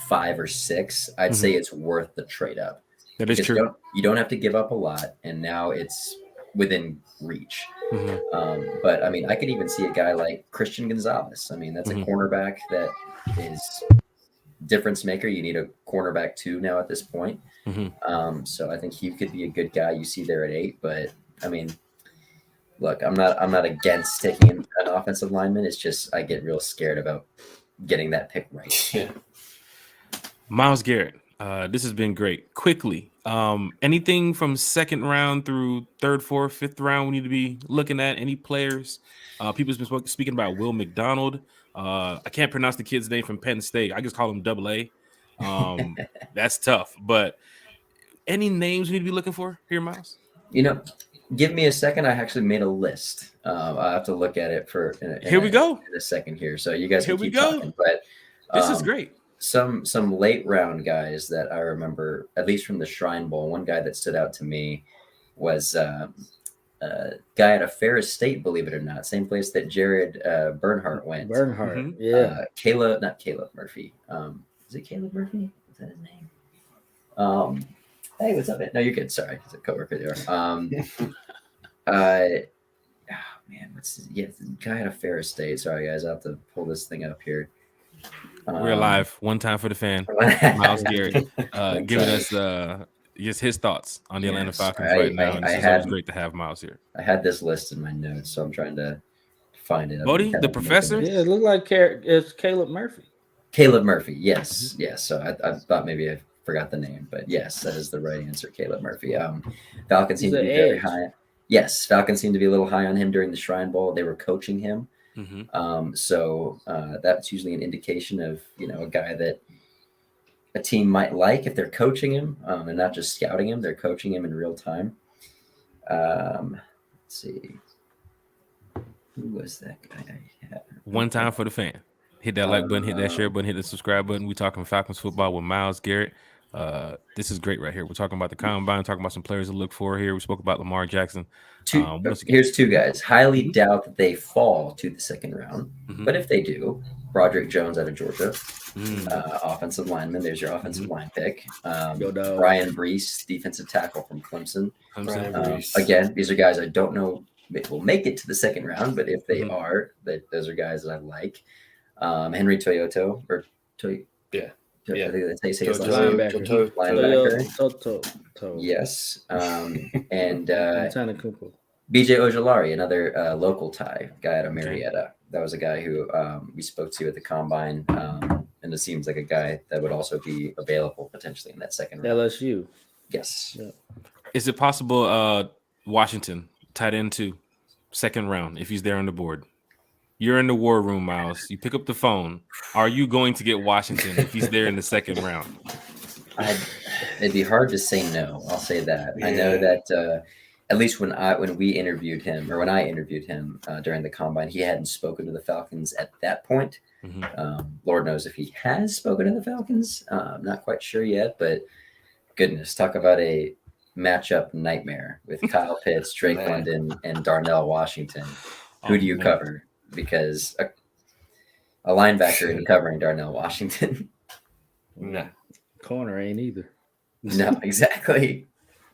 5 or 6, I'd say it's worth the trade up. That is true. You don't have to give up a lot, and now it's within reach. But I mean, I could even see a guy like Christian Gonzalez. I mean, that's a cornerback that is difference maker. You need a cornerback 2 now at this point. So I think he could be a good guy you see there at 8. But I mean, look, I'm not against taking an offensive lineman. It's just I get real scared about getting that pick right. Yeah. Myles Garrett, this has been great. Quickly, anything from 2nd round through 3rd, 4th, 5th round we need to be looking at? Any players? People's been speaking about Will McDonald. I can't pronounce the kid's name from Penn State. I just call him Double A. That's tough. But any names we need to be looking for here, Miles? You know, give me a second. I actually made a list. I have to look at it Here we go. In a second here. So you guys can Here we keep go. talking. But This is great. Some late round guys that I remember, at least from the Shrine Bowl. One guy that stood out to me was a guy at a Ferris State, believe it or not, same place that Jared Bernhardt went. Bernhardt, yeah. Not Caleb Murphy. Is it Caleb Murphy? Is that his name? Hey, what's up, man? No, you're good. Sorry, it's a coworker there. Man, the guy at a Ferris State. Sorry, guys, I have to pull this thing up here. We're live. One time for the fan. Myles Garrett giving us just his thoughts on the Atlanta Falcons right now. And it's always great to have Myles here. I had this list in my notes, so I'm trying to find it. Bodie, the professor? Yeah, it looked like it's Caleb Murphy. Caleb Murphy, yes. So I thought maybe I forgot the name, but yes, that is the right answer, Caleb Murphy. Falcons seem to be very high. Yes, Falcons seem to be a little high on him during the Shrine Bowl. They were coaching him. So that's usually an indication of, you know, a guy that, a team might like if they're coaching him and not just scouting him. They're coaching him in real time. Let's see. Who was that guy I had? One time for the fan. Hit that like button, hit that share button, hit the subscribe button. We talking Falcons football with Myles Garrett. This is great right here. We're talking about the combine, talking about some players to look for here. We spoke about Lamar Jackson. Here's two guys. Highly doubt that they fall to the second round, but if they do, Broderick Jones out of Georgia, offensive lineman. There's your offensive line pick. Brian Brees, defensive tackle from Clemson. Again, these are guys I don't know will make it to the second round, but if they are, those are guys that I like. Henry Toyoto or Toy. Yeah. I think that's how you say his Linebacker. Linebacker. Yes. And BJ Ojolari, another local tie guy out of Marietta. That was a guy who we spoke to at the combine. And it seems like a guy that would also be available potentially in that second round. LSU. Yes. Yeah. Is it possible Washington tight end 2, second round, if he's there on the board? You're in the war room, Myles. You pick up the phone. Are you going to get Washington if he's there in the second round? It'd be hard to say no. I'll say that. Yeah. I know that at least when I interviewed him during the combine, he hadn't spoken to the Falcons at that point. Lord knows if he has spoken to the Falcons. I'm not quite sure yet, but goodness, talk about a matchup nightmare with Kyle Pitts, Drake London, and Darnell Washington. Who do you cover? Because a linebacker isn't covering Darnell Washington. No. Corner ain't either. No, exactly.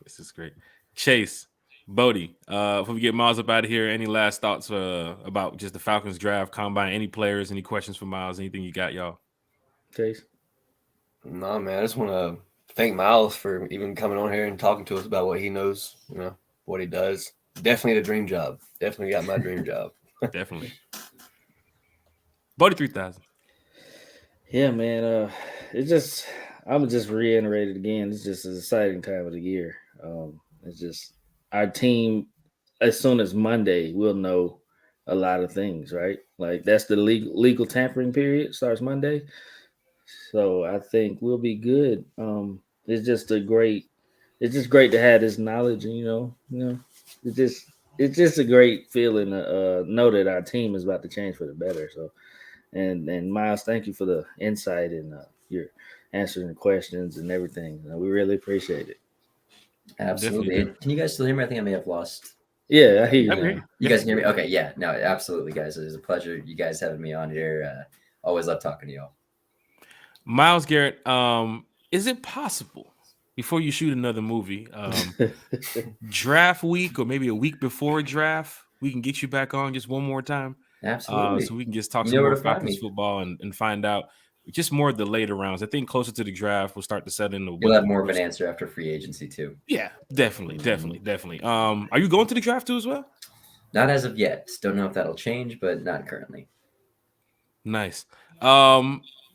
This is great. Chase, Bodie, before we get Myles up out of here, any last thoughts about just the Falcons draft, combine, any players, any questions for Myles, anything you got, y'all? Chase? No, man, I just want to thank Myles for even coming on here and talking to us about what he knows, what he does. Definitely the dream job. Definitely got my dream job. Definitely. Bodie 3000. Yeah, man. I'm just reiterate it again. It's just an exciting time of the year. It's just our team. As soon as Monday, we'll know a lot of things, right? Like that's the legal tampering period starts Monday. So I think we'll be good. It's just great to have this knowledge, and it's just a great feeling to know that our team is about to change for the better. So, and Myles, thank you for the insight and your answering the questions and everything. We really appreciate it. Absolutely. Can you guys still hear me? I think I may have lost. Yeah, I hear you. You guys can hear me? Okay, yeah. No, absolutely, guys. It was a pleasure. You guys having me on here. Always love talking to y'all. Myles Garrett, is it possible before you shoot another movie, draft week or maybe a week before draft, we can get you back on just one more time? Absolutely. So we can just talk some more Falcons football and find out just more of the later rounds. I think closer to the draft, we'll start to set in the. You'll have more of an answer after free agency too. Yeah, definitely. Are you going to the draft too as well? Not as of yet. Don't know if that'll change, but not currently. Nice.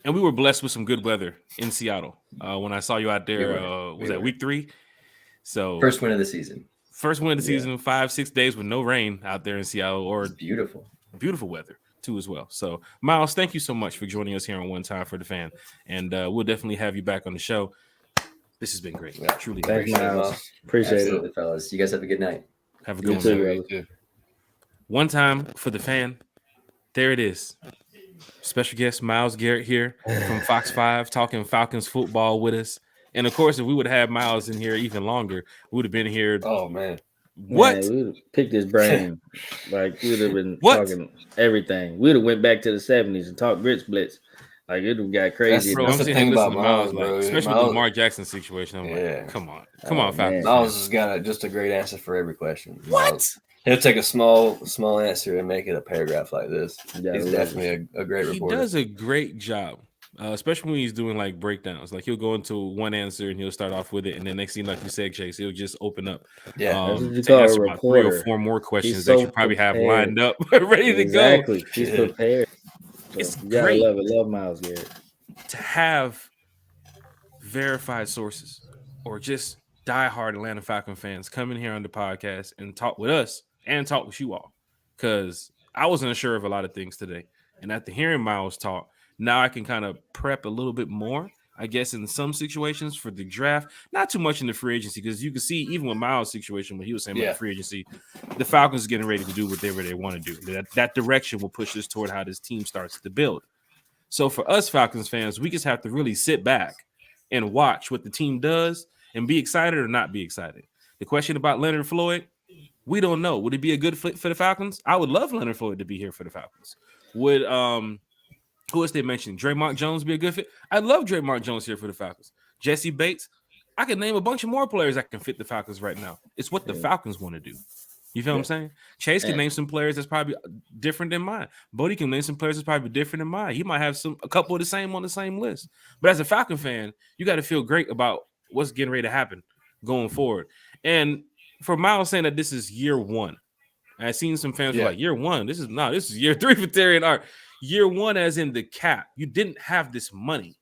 And we were blessed with some good weather in Seattle. When I saw you out there, was that week 3? So first win of the season. 5-6 days with no rain out there in Seattle, or it's beautiful weather too as well. So Myles, thank you so much for joining us here on One Time for the Fan, and we'll definitely have you back on the show. This has been great. Yeah, truly. Thanks, Myles. Appreciate it, fellas. You guys have a good night. Have a good one. Too, One Time for the Fan. There it is. Special guest Myles Garrett here from Fox 5 talking Falcons football with us. And of course, if we would have had Myles in here even longer, we would have been here. Oh man. What? Man, we would have picked his brain. Like we would have been talking everything. We'd have went back to the 70s and talked grits blitz. Like it would have got crazy. That's the thing about Myles, bro. Especially with the Lamar Jackson situation. I'm like, come on, Falcons. Myles has got just a great answer for every question. What? He'll take a small answer and make it a paragraph like this. He's definitely a great reporter. He does a great job, especially when he's doing like breakdowns. Like he'll go into one answer and he'll start off with it, and then next thing, like you said, Chase, he'll just open up. Yeah, answer about 3 or 4 more questions that you probably have lined up, ready to go. Exactly, he's prepared. So it's you gotta great. Love Myles Garrett. To have verified sources or just diehard Atlanta Falcon fans come in here on the podcast and talk with us and talk with you all, because I wasn't sure of a lot of things today. And after hearing Myles talk, now I can kind of prep a little bit more I guess, in some situations for the draft. Not too much in the free agency, because you can see even with Miles' situation, when he was saying about the free agency, the Falcons are getting ready to do whatever they want to do. That direction will push us toward how this team starts to build. So for us Falcons fans, we just have to really sit back and watch what the team does and be excited or not be excited. The question about Leonard Floyd, we don't know. Would it be a good fit for the Falcons? I would love Leonard Floyd to be here for the Falcons. Would who else they mentioned? Draymond Jones be a good fit? I'd love Draymond Jones here for the Falcons. Jesse Bates. I could name a bunch of more players that can fit the Falcons right now. It's what the Falcons want to do. You feel what I'm saying? Chase can name some players that's probably different than mine. Bodie can name some players that's probably different than mine. He might have a couple of the same on the same list. But as a Falcon fan, you got to feel great about what's getting ready to happen going forward. And for Miles saying that this is year one, I've seen some fans were like, year one, this is year 3 for Terry and Art. Year one as in the cap. You didn't have this money.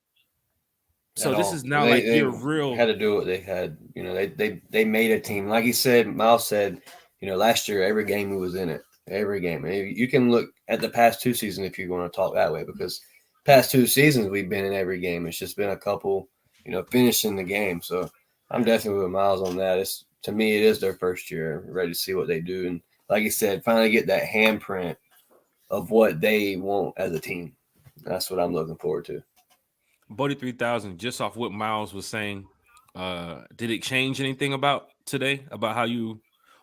So this is now they your real had to do what they had. You know, they made a team. Like he said, Miles said, you know, last year every game he was in it. Every game. And you can look at the past 2 seasons if you want to talk that way, because past 2 seasons we've been in every game. It's just been a couple, you know, finishing the game. So I'm definitely with Miles on that. To me, it is their first year. Ready to see what they do. And like you said, finally get that handprint of what they want as a team. That's what I'm looking forward to. Bodie 3000, just off what Miles was saying, did it change anything about today, about how you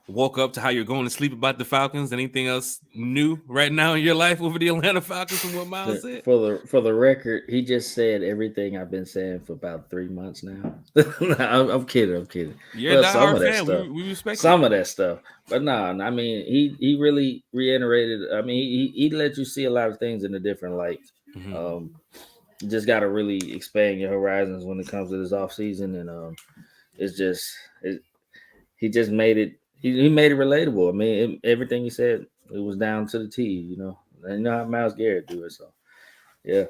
woke up to how you're going to sleep about the Falcons? Anything else new right now in your life over the Atlanta Falcons from what Miles said? For the record, he just said everything I've been saying for about 3 months now. I'm kidding. You're a diehard fan. We respect some of that stuff. But no, I mean, he really reiterated. I mean, he let you see a lot of things in a different light. Mm-hmm. You just got to really expand your horizons when it comes to this offseason. And it's just he just made it. He made it relatable. I mean, everything he said, it was down to the T, you know. And you know how Myles Garrett do it. So, yeah,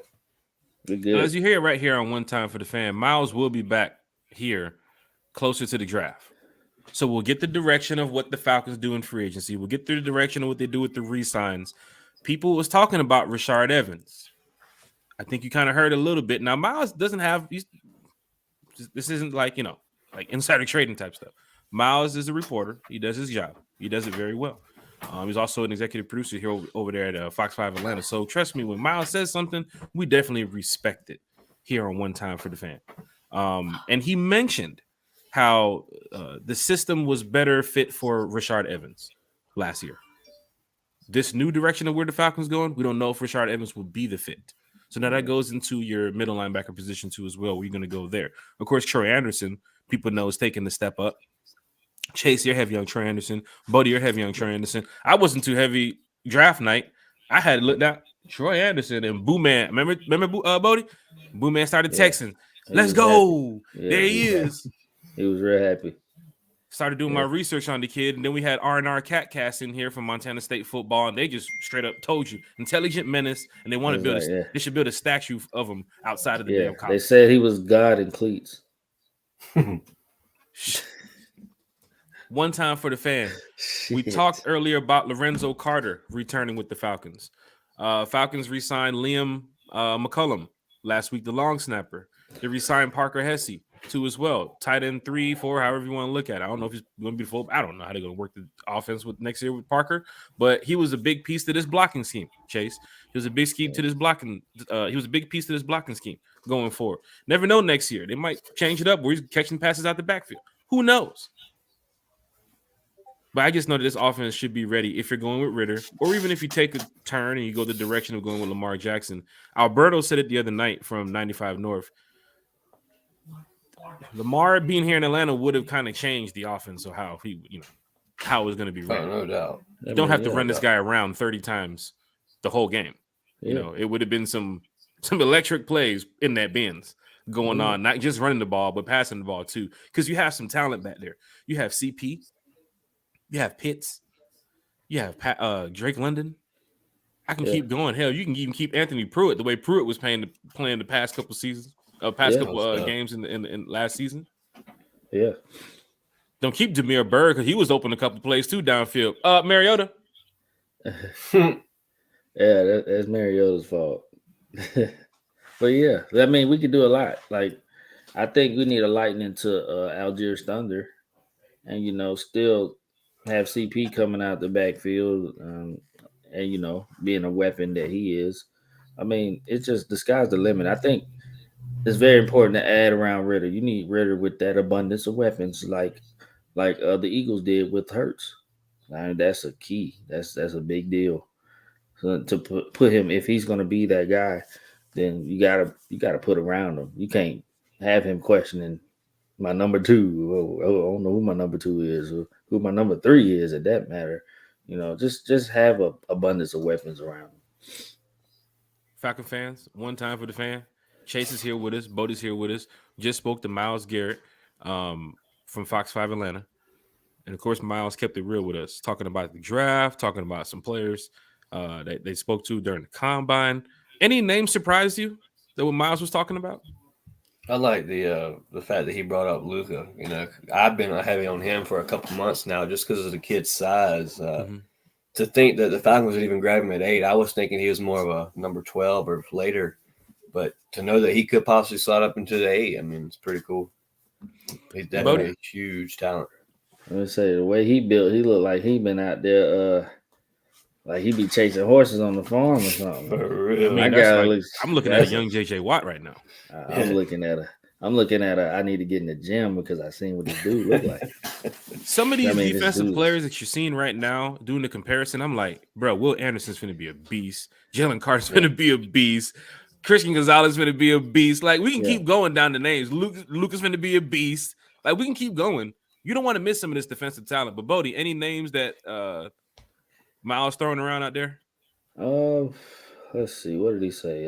we're good. As you hear right here on One Time for the Fan, Myles will be back here closer to the draft. So we'll get the direction of what the Falcons do in free agency. We'll get through the direction of what they do with the re-signs. People was talking about Rashard Evans. I think you kind of heard a little bit. Now, Myles doesn't have – this isn't like, you know, like insider trading type stuff. Myles is a reporter. He does his job. He does it very well. He's also an executive producer here over there at Fox 5 Atlanta. So trust me, when Myles says something, we definitely respect it here on One Time for the Fan. And he mentioned how the system was better fit for Rashard Evans last year. This new direction of where the Falcons going, we don't know if Rashard Evans will be the fit. So now that goes into your middle linebacker position too as well. We're going to go there. Of course, Troy Anderson, people know, is taking the step up. Chase, you're heavy on Troy Anderson. Bodie, you're heavy on Troy Anderson. I wasn't too heavy draft night. I had to look down Troy Anderson and Boo Man. Remember Bodie? Boo Man started texting. Let's go. Yeah, there he is. He was real happy. Started doing my research on the kid, and then we had R&R Catcast in here from Montana State football, and they just straight up told you intelligent menace, and they want to build they should build a statue of him outside of the damn college. They said he was God in cleats. One Time for the Fan. We talked earlier about Lorenzo Carter returning with the Falcons. Falcons re-signed Liam McCullum last week, the long snapper. They re-signed Parker Hesse too as well. Tight end 3, 4, however you want to look at it. I don't know if he's going to be full. I don't know how they're going to work the offense with next year with Parker, but he was a big piece to this blocking scheme. Chase, he was a big scheme to this blocking. He was a big piece to this blocking scheme going forward. Never know next year they might change it up where he's catching passes out the backfield. Who knows? But I just know that this offense should be ready if you're going with Ritter, or even if you take a turn and you go the direction of going with Lamar Jackson. Alberto said it the other night from 95 North. Lamar being here in Atlanta would have kind of changed the offense of how he, you know, how it was going to be run. Oh, no doubt. You don't have to run this guy around 30 times the whole game. Yeah. You know, it would have been some electric plays in that Benz going on, not just running the ball, but passing the ball too, because you have some talent back there. You have CP, you have Pitts, you have Drake London. I can keep going. Hell, you can even keep Anthony Pruitt the way Pruitt was playing the past couple seasons. Couple games in last season. Yeah. Don't keep Jameer Byrd because he was open a couple plays too downfield. Mariota. That's Mariota's fault. But yeah, I mean, we could do a lot. Like, I think we need a lightning to Algiers Thunder, and still have CP coming out the backfield, and being a weapon that he is. I mean, it's just the sky's the limit. I think it's very important to add around Ritter. You need Ritter with that abundance of weapons, like the Eagles did with Hurts. I mean, that's a key. That's a big deal. So to put him, if he's going to be that guy, then you gotta put around him. You can't have him questioning my number two. Oh, I don't know who my number two is, or who my number three is. At that matter, just have a abundance of weapons around him. Falcon fans, one time for the fan. Chase is here with us. Bodie's here with us. Just spoke to Miles Garrett from Fox 5 Atlanta. And, of course, Miles kept it real with us, talking about the draft, talking about some players that they spoke to during the combine. Any names surprised you that what Miles was talking about? I like the fact that he brought up Luka. I've been heavy on him for a couple months now just because of the kid's size. To think that the Falcons would even grab him at 8, I was thinking he was more of a number 12 or later. But to know that he could possibly slide up into the 8, I mean, it's pretty cool. He's definitely a huge talent. Let me say, the way he built, he looked like he been out there, like he be chasing horses on the farm or something. For real. I mean, I'm looking at a young JJ Watt right now. I'm looking at a. I need to get in the gym because I seen what this dude look like. Some of these defensive players that you're seeing right now doing the comparison, I'm like, bro, Will Anderson's going to be a beast. Jalen Carter's going to be a beast. Christian Gonzalez is going to be a beast. Like, we can keep going down the names. Lucas going to be a beast. Like, we can keep going. You don't want to miss some of this defensive talent. But, Bodie, any names that Miles throwing around out there? Let's see. What did he say?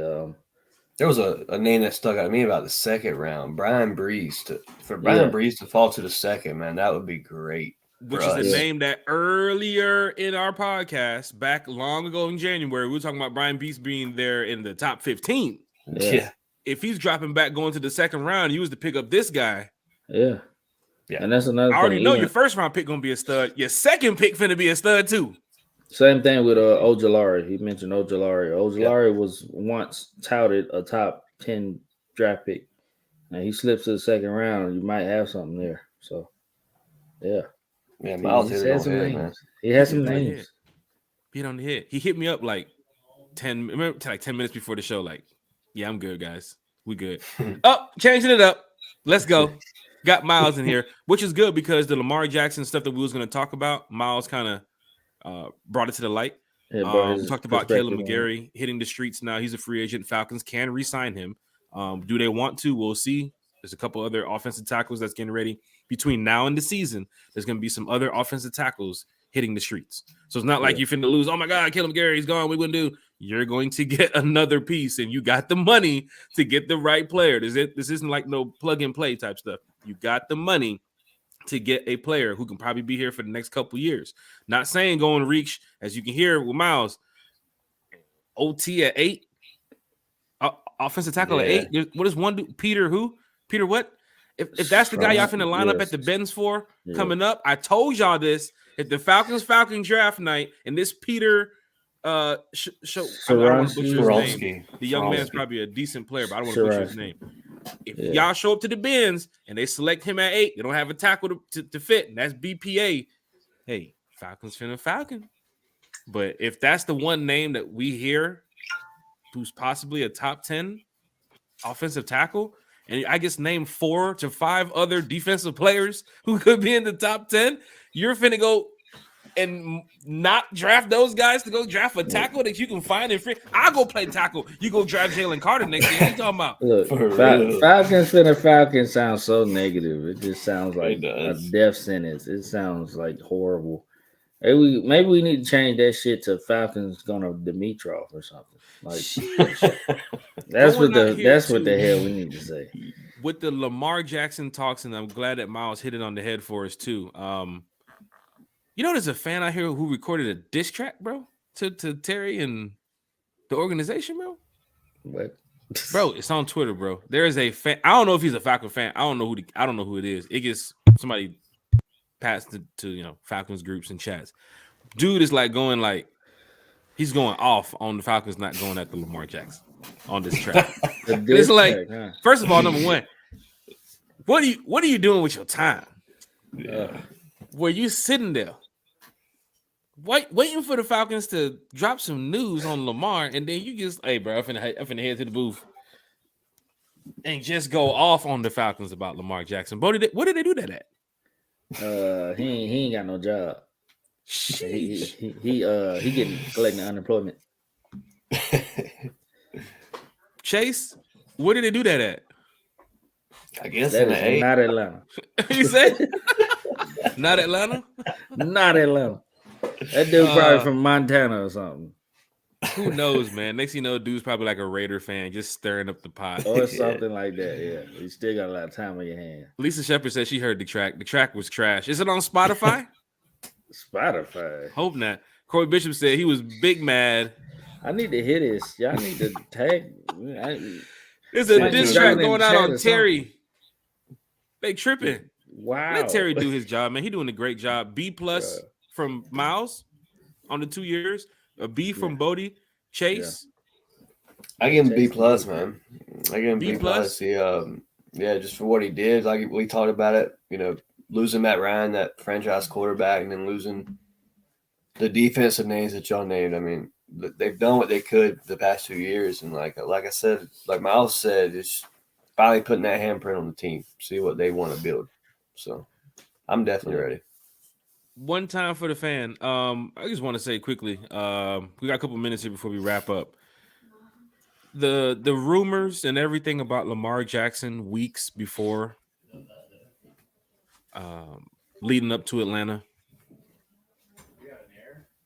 There was a name that stuck out to me about the second round, Brian Breeze. For Brian Breeze to fall to the second, man, that would be great. Which is a name that earlier in our podcast, back long ago in January, we were talking about Brian Breeze being there in the top 15. Yeah. If he's dropping back going to the second round, you was to pick up this guy. Yeah. And that's another thing. I already know your first round pick going to be a stud. Your second pick finna be a stud too. Same thing with Ojulari. He mentioned Ojulari. Ojulari was once touted a top 10 draft pick. And he slips to the second round, you might have something there. So, yeah. Yeah, Miles hit some names. Man. He has some names. Hit on the head. He hit me up like 10 minutes before the show. Like, yeah, I'm good, guys. We good. Changing it up. Let's go. Got Miles in here, which is good because the Lamar Jackson stuff that we was going to talk about, Miles kind of brought it to the light. Yeah, we talked about Caleb McGarry hitting the streets now. He's a free agent. Falcons can re-sign him. Do they want to? We'll see. There's a couple other offensive tackles that's getting ready. Between now and the season, there's going to be some other offensive tackles hitting the streets. So it's not like you're finna lose. Oh, my God, Caleb McGarry's gone. What are we going to do? You're going to get another piece, and you got the money to get the right player. This isn't like no plug-and-play type stuff. You got the money to get a player who can probably be here for the next couple years. Not saying go and reach, as you can hear with Miles, OT at 8, offensive tackle at 8. What does one do? Peter who? Peter what? If that's the guy y'all finna line up at the Benz for coming up, I told y'all this at the Falcon draft night, and this Peter the young man's probably a decent player, but I don't want to butcher his name. If y'all show up to the Benz and they select him at 8, they don't have a tackle to fit, and that's BPA. Hey, Falcons finna Falcon. But if that's the one name that we hear who's possibly a top 10 offensive tackle, and I guess name 4 to 5 other defensive players who could be in the top 10, you're finna go and not draft those guys to go draft a tackle that you can find in free. I'll go play tackle. You go draft Jalen Carter next year. What you talking about? Look, Falcons finna Falcon sounds so negative. It just sounds like a death sentence. It sounds like horrible. Maybe we need to change that shit to Falcons gonna Dimitrov or something. Like that's what the hell we need to say. With the Lamar Jackson talks, and I'm glad that Miles hit it on the head for us too. You know, there's a fan out here who recorded a diss track, bro, to Terry and the organization, bro. What? Bro, it's on Twitter, bro. There is a fan. I don't know if he's a Falcon fan. I don't know who it is. It gets somebody passed to Falcons groups and chats. Dude is like going like he's going off on the Falcons not going at the Lamar Jackson. on this track. The It's diss like, track, huh? first of all, number one, what are you doing with your time? Were you sitting there waiting for the Falcons to drop some news on Lamar, and then you just, hey, bro, I'm finna head to the booth and just go off on the Falcons about Lamar Jackson. What did they do that at? He ain't got no job. Sheesh. He getting collecting unemployment. Chase, what did they do that at? I guess That in is the 8. not Atlanta. You said not Atlanta? Not Atlanta. That dude probably from Montana or something. Who knows, man? Next thing you know, dude's probably like a Raider fan, just stirring up the pot. Or something like that. Yeah. You still got a lot of time on your hand. Lisa Shepard said she heard the track. The track was trash. Is it on Spotify? Spotify. Hope not. Corey Bishop said he was big mad. I need to hear this. Y'all need to tag. There's a Might diss do it. track going out Chat on or Terry. They tripping. Wow. Let Terry do his job, man. He doing a great job. B+ from Miles on the 2 years. A B from Bodie. Chase. I give him B+, man. I give him B+? B+. He, just for what he did. Like we talked about it, losing Matt Ryan, that franchise quarterback, and then losing the defensive names that y'all named. I mean, they've done what they could the past 2 years, and like I said, like Miles said, it's finally putting that handprint on the team. See what they want to build. So, I'm definitely ready. One time for the fan. I just want to say quickly. We got a couple minutes here before we wrap up. The rumors and everything about Lamar Jackson weeks before, leading up to Atlanta,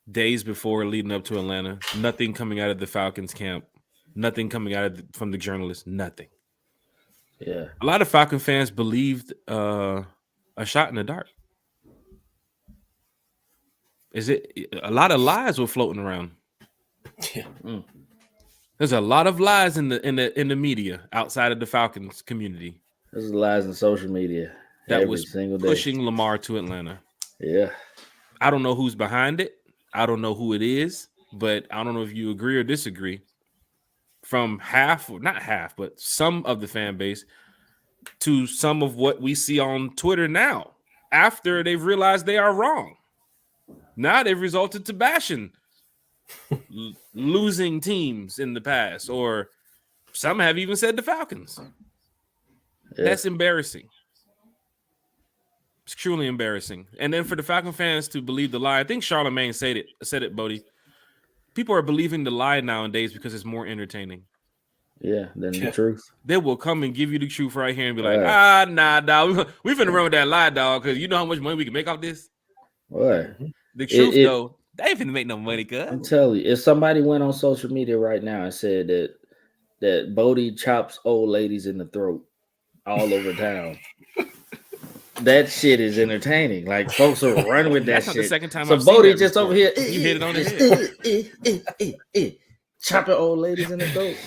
days before leading up to Atlanta, nothing coming out of the Falcons camp, nothing coming out of from the journalists, nothing. Yeah. A lot of Falcon fans believed a shot in the dark. Is it a lot of lies were floating around? Yeah. There's a lot of lies in the media outside of the Falcons community. There's lies in social media that every was single day. pushing Lamar to Atlanta. Yeah. I don't know who's behind it. I don't know who it is, but I don't know if you agree or disagree. From not half, but some of the fan base to some of what we see on Twitter now, after they've realized they are wrong. Now they've resulted to bashing losing teams in the past, or some have even said the Falcons. Yeah. That's embarrassing. It's truly embarrassing. And then for the Falcon fans to believe the lie, I think Charlemagne said it, Bodie. People are believing the lie nowadays because it's more entertaining. Yeah, than the truth. They will come and give you the truth right here and be like, nah, dog. We finna run with that lie, dog, because you know how much money we can make off this? What? The truth, though, they ain't finna make no money, cuz. I'm telling you, if somebody went on social media right now and said that Bodie chops old ladies in the throat all over town, that shit is entertaining. Like, folks will run with that That's shit. not the second time so I've seen Bodie that just report. over here. You hit it on the head. Chopping old ladies in the throat.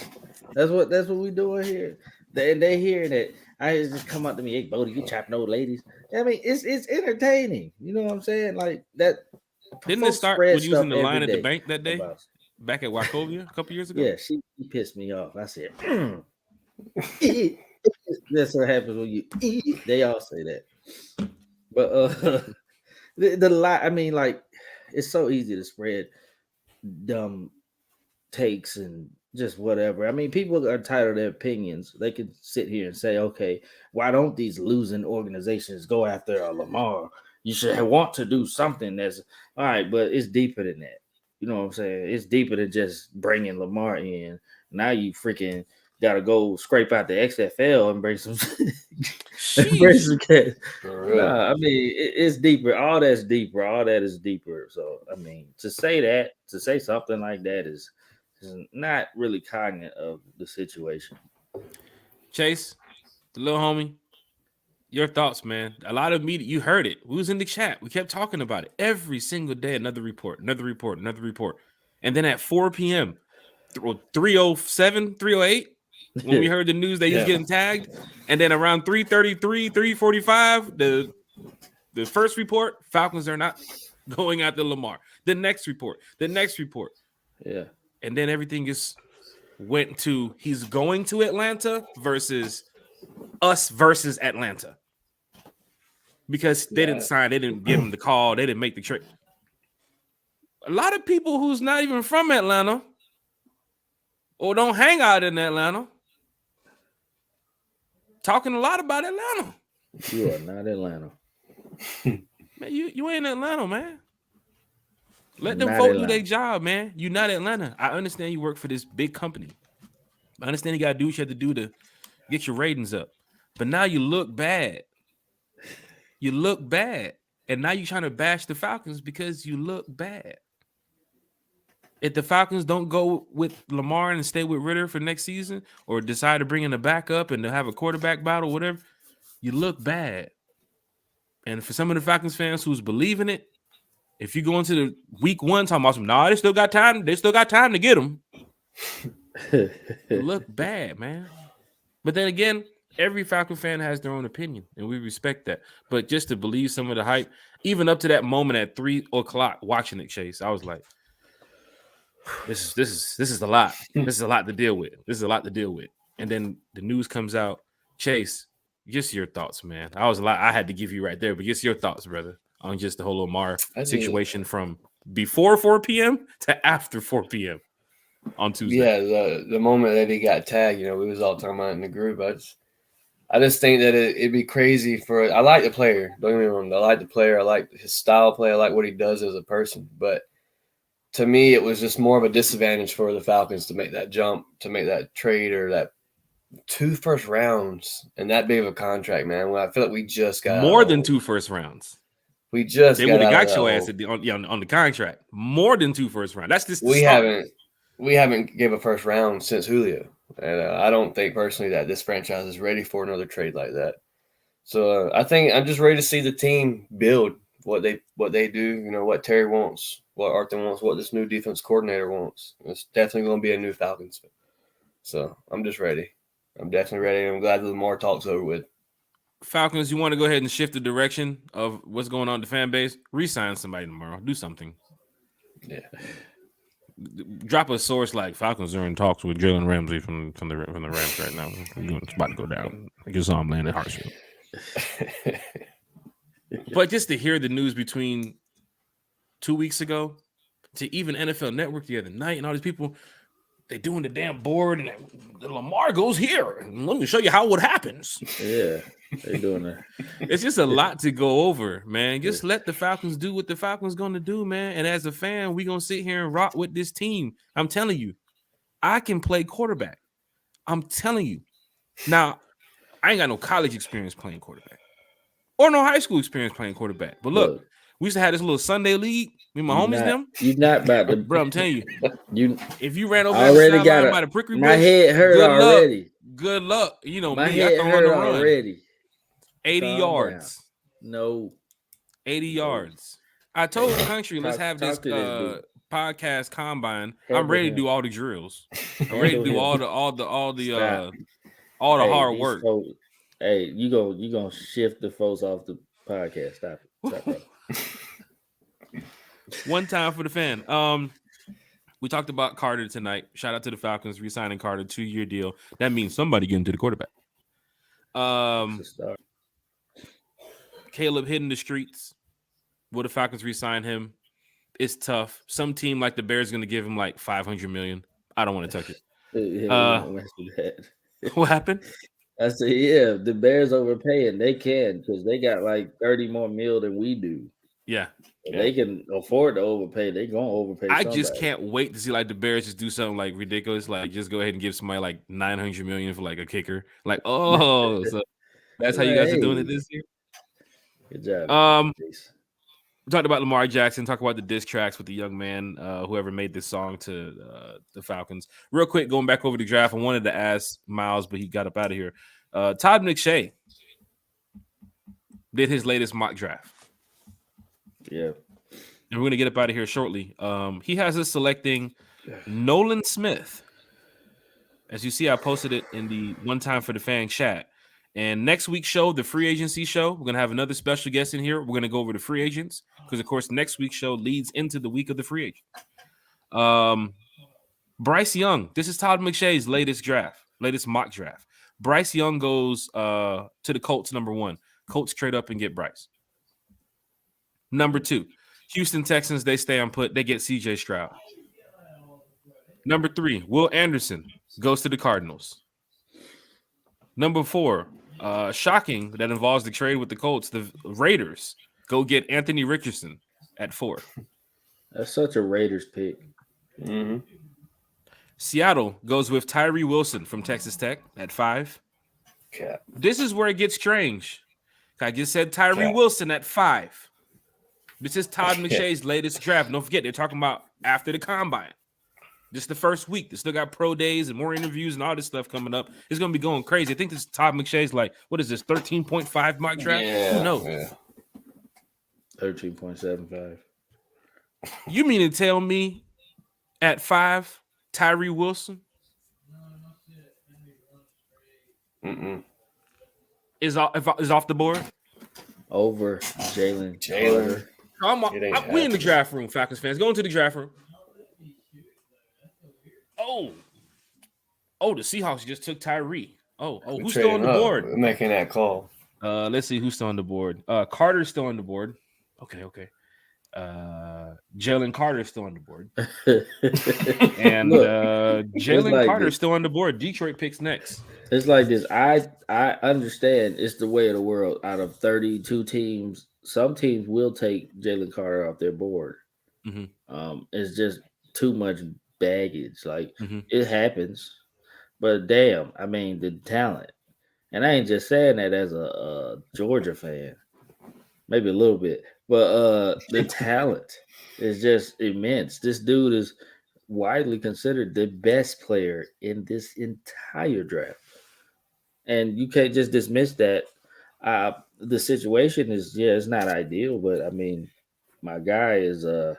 That's what we doing here. They hearing it. I just come up to me, hey Bodie, you chopping old ladies. I mean, it's entertaining. You know what I'm saying? Like that. Didn't it start with using the line at the bank that day? Back at Wachovia a couple years ago? Yeah, she pissed me off. I said, that's what happens when you they all say that. But the lie, I mean, like, it's so easy to spread dumb takes and just whatever. I mean, people are entitled to their opinions. They can sit here and say, okay, why don't these losing organizations go after Lamar? You should want to do something that's all right, but it's deeper than that. You know what I'm saying? It's deeper than just bringing Lamar in. Now you freaking got to go scrape out the XFL and bring some cash. Nah, I mean, it's deeper. All that's deeper. All that is deeper. So, I mean, to say something like that is not really cognizant of the situation. Chase, the little homie, your thoughts, man. A lot of media, you heard it. We was in the chat. We kept talking about it every single day. Another report. And then at 4 p.m., 3:07, 3:08, when we heard the news that he was getting tagged, and then around 3:33, 3:45, the first report, Falcons are not going after Lamar. The next report. Yeah. And then everything is went to he's going to Atlanta versus us versus Atlanta. Because they didn't sign, they didn't give him the call, they didn't make the trade. A lot of people who's not even from Atlanta or don't hang out in Atlanta talking a lot about Atlanta. You are not Atlanta. Man, you ain't Atlanta, man. Let them Not folk do Atlanta. their job, man. You not Atlanta. I understand you work for this big company. I understand you got to do what you have to do to get your ratings up. But now you look bad. You look bad. And now you're trying to bash the Falcons because you look bad. If the Falcons don't go with Lamar and stay with Ritter for next season or decide to bring in a backup and to have a quarterback battle, whatever, you look bad. And for some of the Falcons fans who's believing it, if you go into the week one talking about some, nah, they still got time. They still got time to get them. You look bad, man. But then again, every Falcon fan has their own opinion, and we respect that. But just to believe some of the hype, even up to that moment at 3 o'clock watching it, Chase, I was like, this is a lot. This is a lot to deal with. This is a lot to deal with. And then the news comes out. Chase, just your thoughts, man. I had to give you right there, but just your thoughts, brother, on just the whole Lamar situation from before 4 p.m. to after 4 p.m. on Tuesday. Yeah, the moment that he got tagged, we was all talking about it in the group. I just think that it'd be crazy for. I like the player. Don't get me wrong. I like the player. I like his style of play. I like what he does as a person. But to me, it was just more of a disadvantage for the Falcons to make that jump, to make that trade or that 2 first rounds and that big of a contract, man. When I feel like we just got more than 2 first rounds. We just they would have got your ass on the contract. More than 2 first rounds. That's just we haven't gave a first round since Julio, and I don't think personally that this franchise is ready for another trade like that. So I think I'm just ready to see the team build what they do. What Terry wants, what Arthur wants, what this new defense coordinator wants. It's definitely going to be a new Falcons. So I'm just ready. I'm definitely ready. I'm glad that the more talk's over with. Falcons, you want to go ahead and shift the direction of what's going on in the fan base? Re-sign somebody tomorrow. Do something. Yeah. Drop a source like Falcons are in talks with Jalen Ramsey from the Rams right now. It's about to go down. I just saw him land in Hartsfield. But just to hear the news between 2 weeks ago to even NFL Network the other night and all these people, they doing the damn board and Lamar goes here. And let me show you how it happens. Yeah, they're doing that. It's just a lot to go over, man. Just let the Falcons do what the Falcons going to do, man. And as a fan, we going to sit here and rock with this team. I'm telling you, I can play quarterback. I'm telling you. Now, I ain't got no college experience playing quarterback or no high school experience playing quarterback. But look, we used to have this little Sunday league with my homies them. You're not about to, bro. I'm telling you, if you ran over already got by the prickly bush, my head hurt already. Good luck. My head hurt already. 80 yards. Down. No. 80 yards. I told the country, let's have this podcast combine. I'm ready to do all the drills. I'm ready to do all the hard work. Hey, you gonna shift the folks off the podcast. Stop it. One time for the fan. We talked about Carter tonight. Shout out to the Falcons re-signing Carter, 2-year deal. That means somebody getting to the quarterback. Caleb hitting the streets. Will the Falcons re-sign him? It's tough. Some team like the Bears is going to give him like $500 million. I don't want to touch it. What happened? I said, yeah, the Bears overpaying. They can because they got like 30 more mil than we do. Yeah. They can afford to overpay. They gonna overpay. I just can't wait to see like the Bears just do something like ridiculous, like just go ahead and give somebody like $900 million for like a kicker. Like, oh, so that's how you guys are doing it this year. Good job. We talked about Lamar Jackson. Talk about the diss tracks with the young man, whoever made this song to the Falcons. Real quick, going back over the draft, I wanted to ask Miles, but he got up out of here. Todd McShay did his latest mock draft. Yeah. And we're going to get up out of here shortly. He has us selecting Nolan Smith. As you see, I posted it in the One Time for the Fan chat. And next week's show, the free agency show, we're going to have another special guest in here. We're going to go over the free agents because, of course, next week's show leads into the week of the free agent. Bryce Young. This is Todd McShay's latest mock draft. Bryce Young goes to the Colts, number 1. Colts trade up and get Bryce. Number 2, Houston Texans, they stay on put. They get CJ Stroud. Number 3, Will Anderson goes to the Cardinals. Number 4, shocking that involves the trade with the Colts. The Raiders go get Anthony Richardson at 4. That's such a Raiders pick. Mm-hmm. Seattle goes with Tyree Wilson from Texas Tech at 5. Cap. This is where it gets strange. I just said Tyree Wilson at 5. This is Todd McShay's latest draft. Don't forget, they're talking about after the combine. This is the first week. They still got pro days and more interviews and all this stuff coming up. It's going to be going crazy. I think this is Todd McShay's what is this, 13.5 mock draft? Yeah. No. Yeah. 13.75. You mean to tell me at 5, Tyree Wilson is off the board? Over Jalen. We in the draft room, Falcons fans. Go into the draft room. Oh, the Seahawks just took Tyree. Who's still on the board? We're making that call. Let's see who's still on the board. Carter's still on the board. Okay. Jalen Carter's still on the board. And Jalen Carter's still on the board. Detroit picks next. It's like this. I understand it's the way of the world. Out of 32 teams, some teams will take Jalen Carter off their board. Mm-hmm. It's just too much baggage. It happens. But damn, I mean, the talent. And I ain't just saying that as a Georgia fan. Maybe a little bit. But the talent is just immense. This dude is widely considered the best player in this entire draft. And you can't just dismiss that. The situation is, it's not ideal, but I mean, my guy is stud.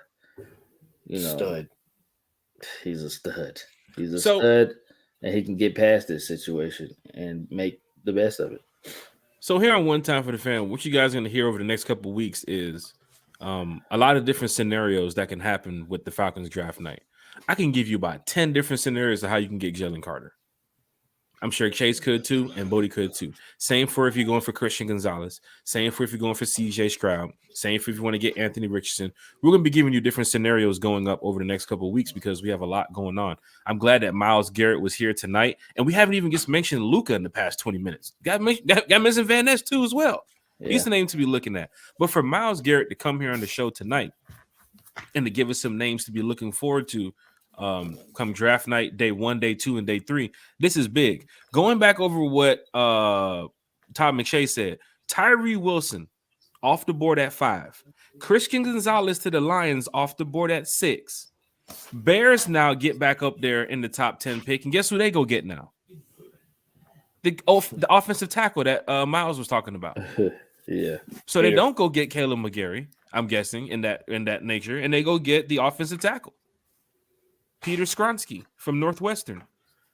He's a stud. He's a stud, and he can get past this situation and make the best of it. So here on One Time for the Fan, what you guys are going to hear over the next couple of weeks is a lot of different scenarios that can happen with the Falcons draft night. I can give you about 10 different scenarios of how you can get Jalen Carter. I'm sure Chase could too, and Bodie could too. Same for if you're going for Christian Gonzalez. Same for if you're going for CJ Stroud. Same for if you want to get Anthony Richardson. We're going to be giving you different scenarios going up over the next couple of weeks because we have a lot going on. I'm glad that Myles Garrett was here tonight, and we haven't even just mentioned Luka in the past 20 minutes. Got mentioned Van Ness too as well. Yeah. He's the name to be looking at. But for Myles Garrett to come here on the show tonight and to give us some names to be looking forward to come draft night, day 1, day 2, and day 3. This is big. Going back over what Todd McShay said, Tyree Wilson off the board at 5. Christian Gonzalez to the Lions off the board at 6. Bears now get back up there in the top 10 pick, and guess who they go get now? The offensive tackle that Miles was talking about. Yeah. So they don't go get Caleb McGarry, I'm guessing, in that nature, and they go get the offensive tackle, Peter Skronsky from Northwestern.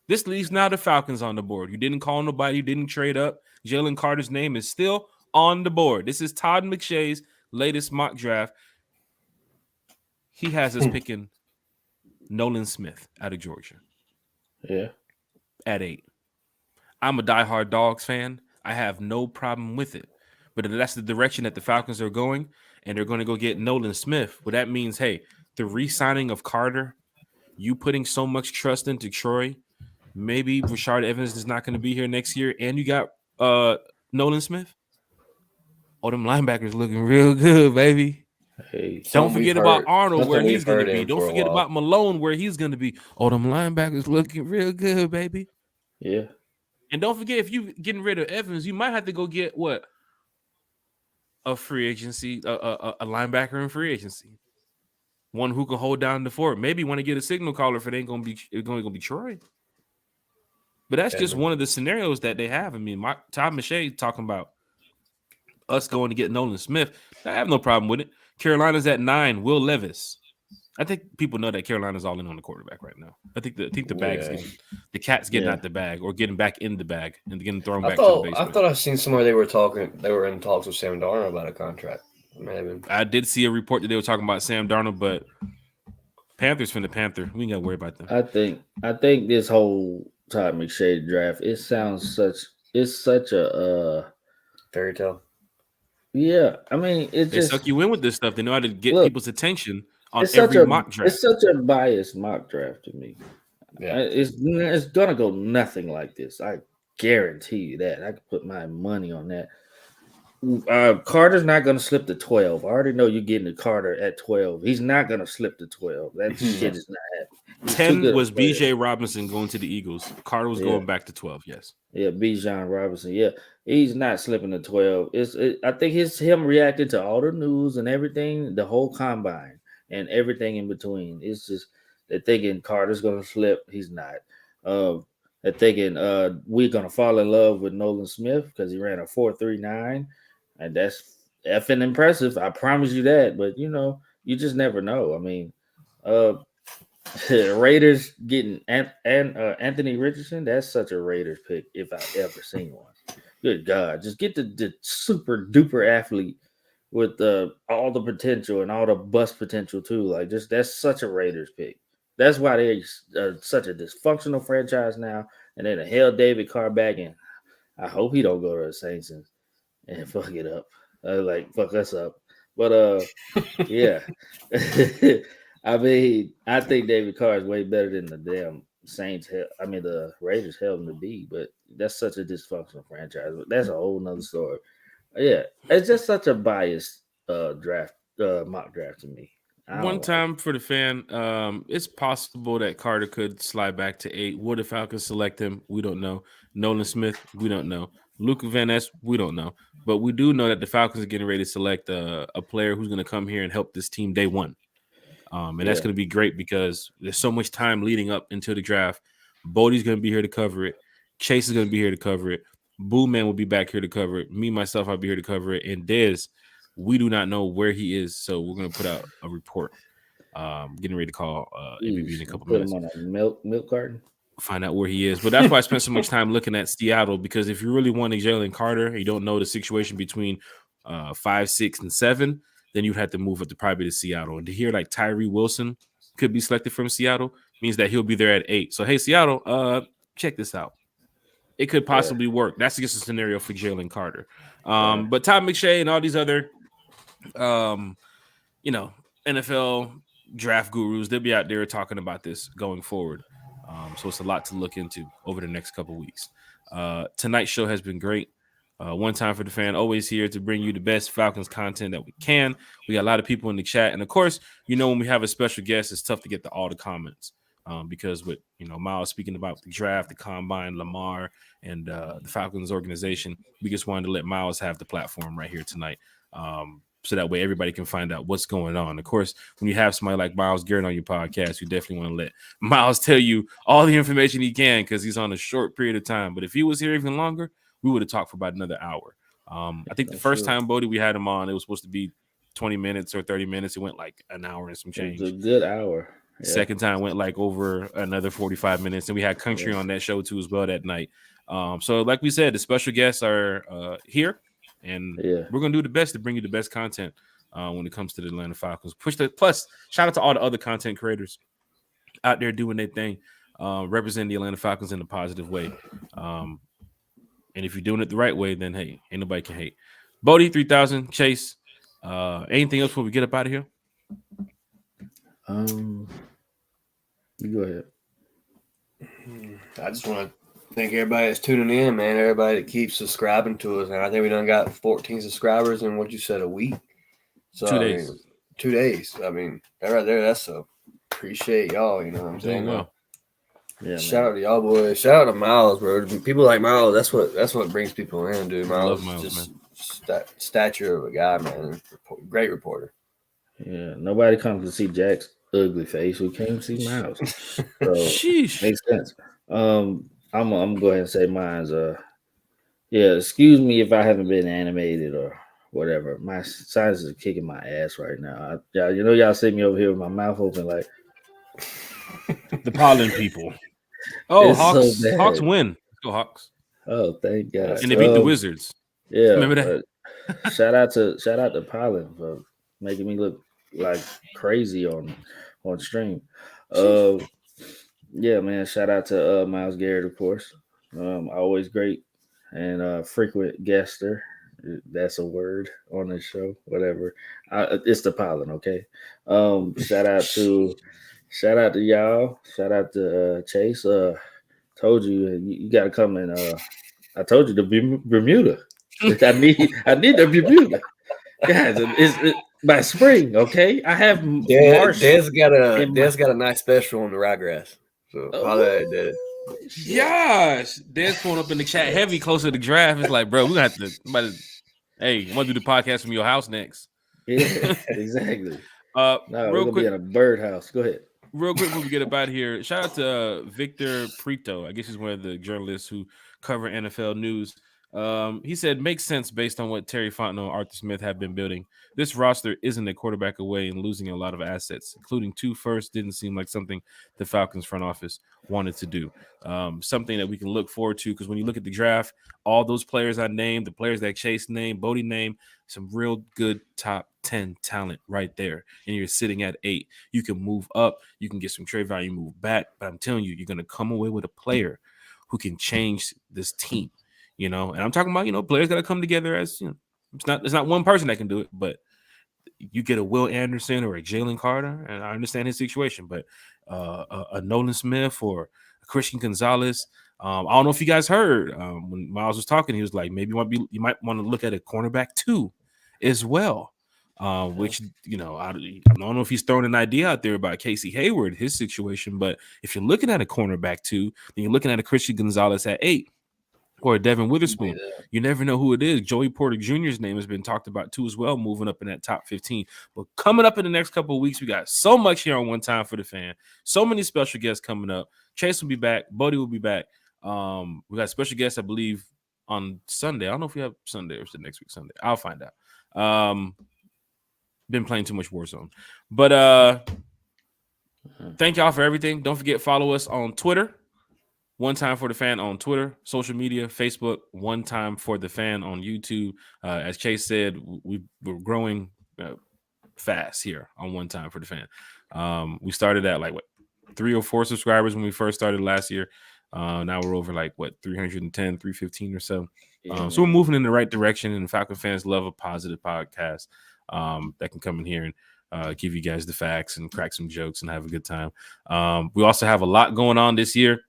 This leaves now the Falcons on the board. You didn't call nobody. You didn't trade up. Jalen Carter's name is still on the board. This is Todd McShay's latest mock draft. He has us picking Nolan Smith out of Georgia. Yeah. At 8. I'm a diehard Dogs fan. I have no problem with it. But if that's the direction that the Falcons are going, and they're going to go get Nolan Smith, well, that means, hey, the re-signing of Carter, you putting so much trust into Troy, maybe Rashard Evans is not going to be here next year, and you got Nolan Smith. Oh, them linebackers looking real good, baby. Hey, don't forget about Arnold where he's going to be. Don't forget about Malone where he's going to be. Oh, them linebackers looking real good, baby. Yeah. And don't forget, if you getting rid of Evans, you might have to go get what? A free agency, a linebacker in free agency. One who can hold down the fort. Maybe want to get a signal caller if it ain't going to be Troy. But that's just one of the scenarios that they have. I mean, Todd McShay talking about us going to get Nolan Smith. I have no problem with it. Carolina's at 9. Will Levis. I think people know that Carolina's all in on the quarterback right now. I think the bag's the cat's getting out the bag or getting back in the bag and getting thrown back to the basement. I thought I've seen somewhere they were in talks with Sam Darnold about a contract. I did see a report that they were talking about Sam Darnold, but Panthers from the Panther. We ain't got to worry about them. I think this whole Todd McShay draft, it's such a Fairy tale. yeah. I mean, it They just suck you in with this stuff. They know how to get look. people's attention on It's such every mock draft. it's such a biased mock draft to me. Yeah. It's gonna go nothing like this. I guarantee you that. I could put my money on that. Carter's not gonna slip to 12. I already know you're getting to Carter at 12. He's not gonna slip to 12. That shit is not happening. He's too 10 good was a player. BJ Robinson going to the Eagles. Carter was going back to 12. Yes. Yeah, Bijan Robinson. Yeah, he's not slipping to 12. I think it's him reacting to all the news and everything, the whole combine and everything in between. It's just they're thinking Carter's gonna slip. He's not. They're thinking we're gonna fall in love with Nolan Smith because he ran a 4.39, and that's effing impressive. I promise you that. But you just never know. I mean, Raiders getting Anthony Richardson, that's such a Raiders pick if I've ever seen one. Good God, just get the super duper athlete with all the potential and all the bust potential too. Like that's such a Raiders pick. That's why they're such a dysfunctional franchise now. And then held David Carr back, and I hope he don't go to the Saints and fuck it up. Fuck us up. But yeah. I mean, I think David Carr is way better than the damn Saints. The Raiders held him to be, but that's such a dysfunctional franchise. But that's a whole nother story. Yeah, it's just such a biased mock draft to me. One time for the fan, it's possible that Carter could slide back to 8. Would the Falcons select him? We don't know. Nolan Smith, we don't know. Luka Van Ness, we don't know. But we do know that the Falcons are getting ready to select a player who's going to come here and help this team day one. That's going to be great because there's so much time leading up into the draft. Bodie's going to be here to cover it. Chase is going to be here to cover it. Boo Man will be back here to cover it. Me, myself, I'll be here to cover it. And Dez, we do not know where he is, so we're going to put out a report. Getting ready to call ABB in a couple minutes. Put him on a milk carton. Find out where he is. But that's why I spent so much time looking at Seattle, because if you really want Jalen Carter, you don't know the situation between 5, 6, and 7, then you'd have to move up to probably to Seattle. And to hear like Tyree Wilson could be selected from Seattle means that he'll be there at 8. So, hey, Seattle, check this out. It could possibly work. That's just a scenario for Jalen Carter. But Todd McShay and all these other, NFL draft gurus, they'll be out there talking about this going forward. So it's a lot to look into over the next couple of weeks. Tonight's show has been great. One time for the fan, always here to bring you the best Falcons content that we can. We got a lot of people in the chat. And, of course, when we have a special guest, it's tough to get to all the comments because with, Miles speaking about the draft, the combine, Lamar, and the Falcons organization, we just wanted to let Miles have the platform right here tonight so that way everybody can find out what's going on. Of course, when you have somebody like Myles Garrett on your podcast, you definitely want to let Miles tell you all the information he can because he's on a short period of time. But if he was here even longer, we would have talked for about another hour. I think the first time, Bodie, we had him on, it was supposed to be 20 minutes or 30 minutes. It went like an hour and some change. It was a good hour. Yeah. Second time went like over another 45 minutes. And we had Country on that show too as well that night. So like we said, the special guests are here. And we're going to do the best to bring you the best content when it comes to the Atlanta Falcons. Plus, shout out to all the other content creators out there doing their thing, representing the Atlanta Falcons in a positive way. And if you're doing it the right way, then, hey, ain't nobody can hate. Bodie, 3000, Chase, anything else before we get up out of here? You go ahead. I just want to thank everybody that's tuning in, man. Everybody that keeps subscribing to us. And I think we done got 14 subscribers in what you said, a week. So 2 days. 2 days. I mean, that right there, that's appreciate y'all. You know what I'm saying? Yeah, shout out to y'all boys. Shout out to Miles, bro. People like Miles, that's what brings people in, dude. Miles is just stature of a guy, man. Great reporter. Yeah, nobody comes to see Jack's ugly face. We came to see Miles. So Sheesh. Makes sense. I'm gonna go ahead and say mine's. Excuse me if I haven't been animated or whatever. My sinuses are kicking my ass right now. Y'all see me over here with my mouth open like the pollen people. Oh, Hawks! So Hawks win. Let's go Hawks! Oh, thank God! And they beat the Wizards. Yeah, remember that? Shout out to Pollen for making me look like crazy on on stream. Yeah, man. Shout out to Miles Garrett, of course. Always great and frequent guester. That's a word on this show. Whatever. It's the pollen. Okay. Shout out to y'all. Shout out to Chase. Told you got to come and I told you the Bermuda. I need the Bermuda. Guys, by spring, okay? I have Marsh. Dez got a nice special on the ryegrass. So holla at Dez. Gosh, Dez pulling up in the chat heavy closer to the draft. It's like, bro, we gonna have to. Hey, you want to do the podcast from your house next? Yeah, exactly. No, we're gonna be in a birdhouse. Go ahead. Real quick before we get up out of here, shout out to Victor Prito. I guess he's one of the journalists who cover NFL news. He said, makes sense based on what Terry Fontenot and Arthur Smith have been building. This roster isn't a quarterback away and losing a lot of assets, including 2 firsts. Didn't seem like something the Falcons front office wanted to do. Something that we can look forward to, because when you look at the draft, all those players I named, the players that Chase named, Bodie named, some real good top 10 talent right there. And you're sitting at 8. You can move up. You can get some trade value, move back. But I'm telling you, you're going to come away with a player who can change this team. You know, and I'm talking about, players got to come together as, it's not one person that can do it, but you get a Will Anderson or a Jalen Carter, and I understand his situation, but a Nolan Smith or a Christian Gonzalez. I don't know if you guys heard when Miles was talking, he was like, maybe you might want to look at a cornerback too as well. Which, I don't know if he's throwing an idea out there about Casey Hayward, his situation, but if you're looking at a cornerback too, then you're looking at a Christian Gonzalez at 8. Or Devin Witherspoon. You never know who it is. Joey Porter Jr.'s name has been talked about too as well, moving up in that top 15. But coming up in the next couple of weeks, we got so much here on One Time for the Fan. So many special guests coming up. Chase will be back. Bodie will be back. We got special guests, I believe, on Sunday. I don't know if we have Sunday or is it next week Sunday. I'll find out. Been playing too much Warzone. But thank y'all for everything. Don't forget, follow us on Twitter. One Time for the Fan on Twitter, social media, Facebook, One Time for the Fan on YouTube. As Chase said, we're growing fast here on One Time for the Fan. We started at 3 or 4 subscribers when we first started last year. Now we're over 310, 315 or so. So we're moving in the right direction, and Falcon fans love a positive podcast that can come in here and give you guys the facts and crack some jokes and have a good time. We also have a lot going on this year.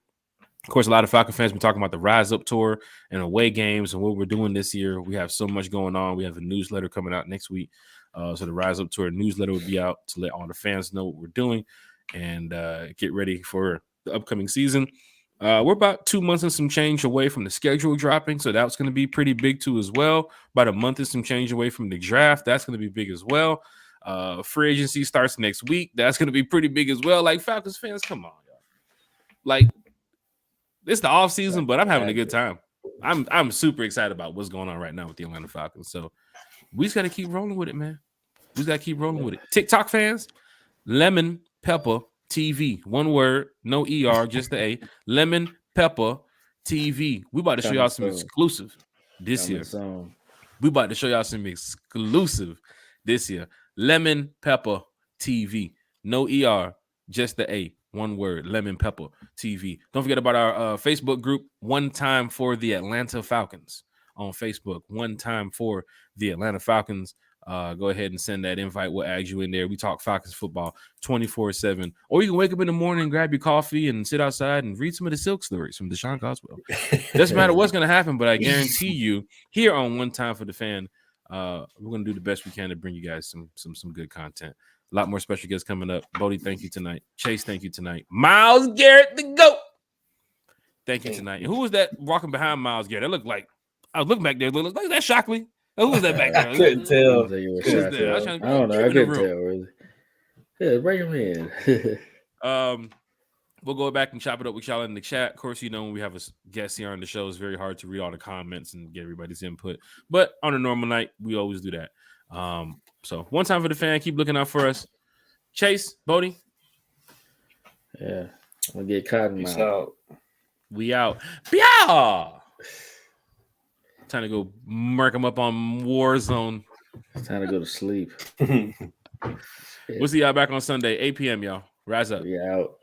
Of course, a lot of Falcon fans been talking about the Rise Up Tour and away games and what we're doing this year. We have so much going on. We have a newsletter coming out next week. So the Rise Up Tour newsletter will be out to let all the fans know what we're doing and get ready for the upcoming season. We're about 2 months and some change away from the schedule dropping, so that's going to be pretty big too as well. About a month and some change away from the draft. That's going to be big as well. Free agency starts next week. That's going to be pretty big as well. Falcons fans, come on, y'all. It's the off season, but I'm having a good time. I'm super excited about what's going on right now with the Atlanta Falcons. So we just got to keep rolling with it, man. We just got to keep rolling with it. TikTok fans, Lemon Pepper TV. One word, no ER, just the A. Lemon Pepper TV. We about to show y'all some exclusive this year. We about to show y'all some exclusive this year. Lemon Pepper TV. No ER, just the A. One word, Lemon Pepper TV. Don't forget about our Facebook group, One Time for the Atlanta Falcons on Facebook. One Time for the Atlanta Falcons. Go ahead and send that invite. We'll add you in there. We talk Falcons football 24/7. Or you can wake up in the morning, grab your coffee, and sit outside and read some of the Silk stories from Deshaun Coswell. Doesn't matter what's going to happen, but I guarantee you, here on One Time for the Fan, we're going to do the best we can to bring you guys some good content. A lot more special guests coming up. Bodie, thank you tonight. Chase, thank you tonight. Myles Garrett, the GOAT. Thank you tonight. And who was that walking behind Myles Garrett? That looked like, I was looking back there. Looked like that Shockley. Who was that back there? I couldn't tell. I don't know. I couldn't tell, really. Yeah, bring him in. We'll go back and chop it up with y'all in the chat. Of course, when we have a guest here on the show, it's very hard to read all the comments and get everybody's input. But on a normal night, we always do that. So One Time for the Fan. Keep looking out for us. Chase, Bodie. Yeah. I'm going to get caught in my... We out. Yeah. Time to go murk them up on Warzone. It's time to go to sleep. We'll see y'all back on Sunday, 8 p.m. Y'all rise up. We out.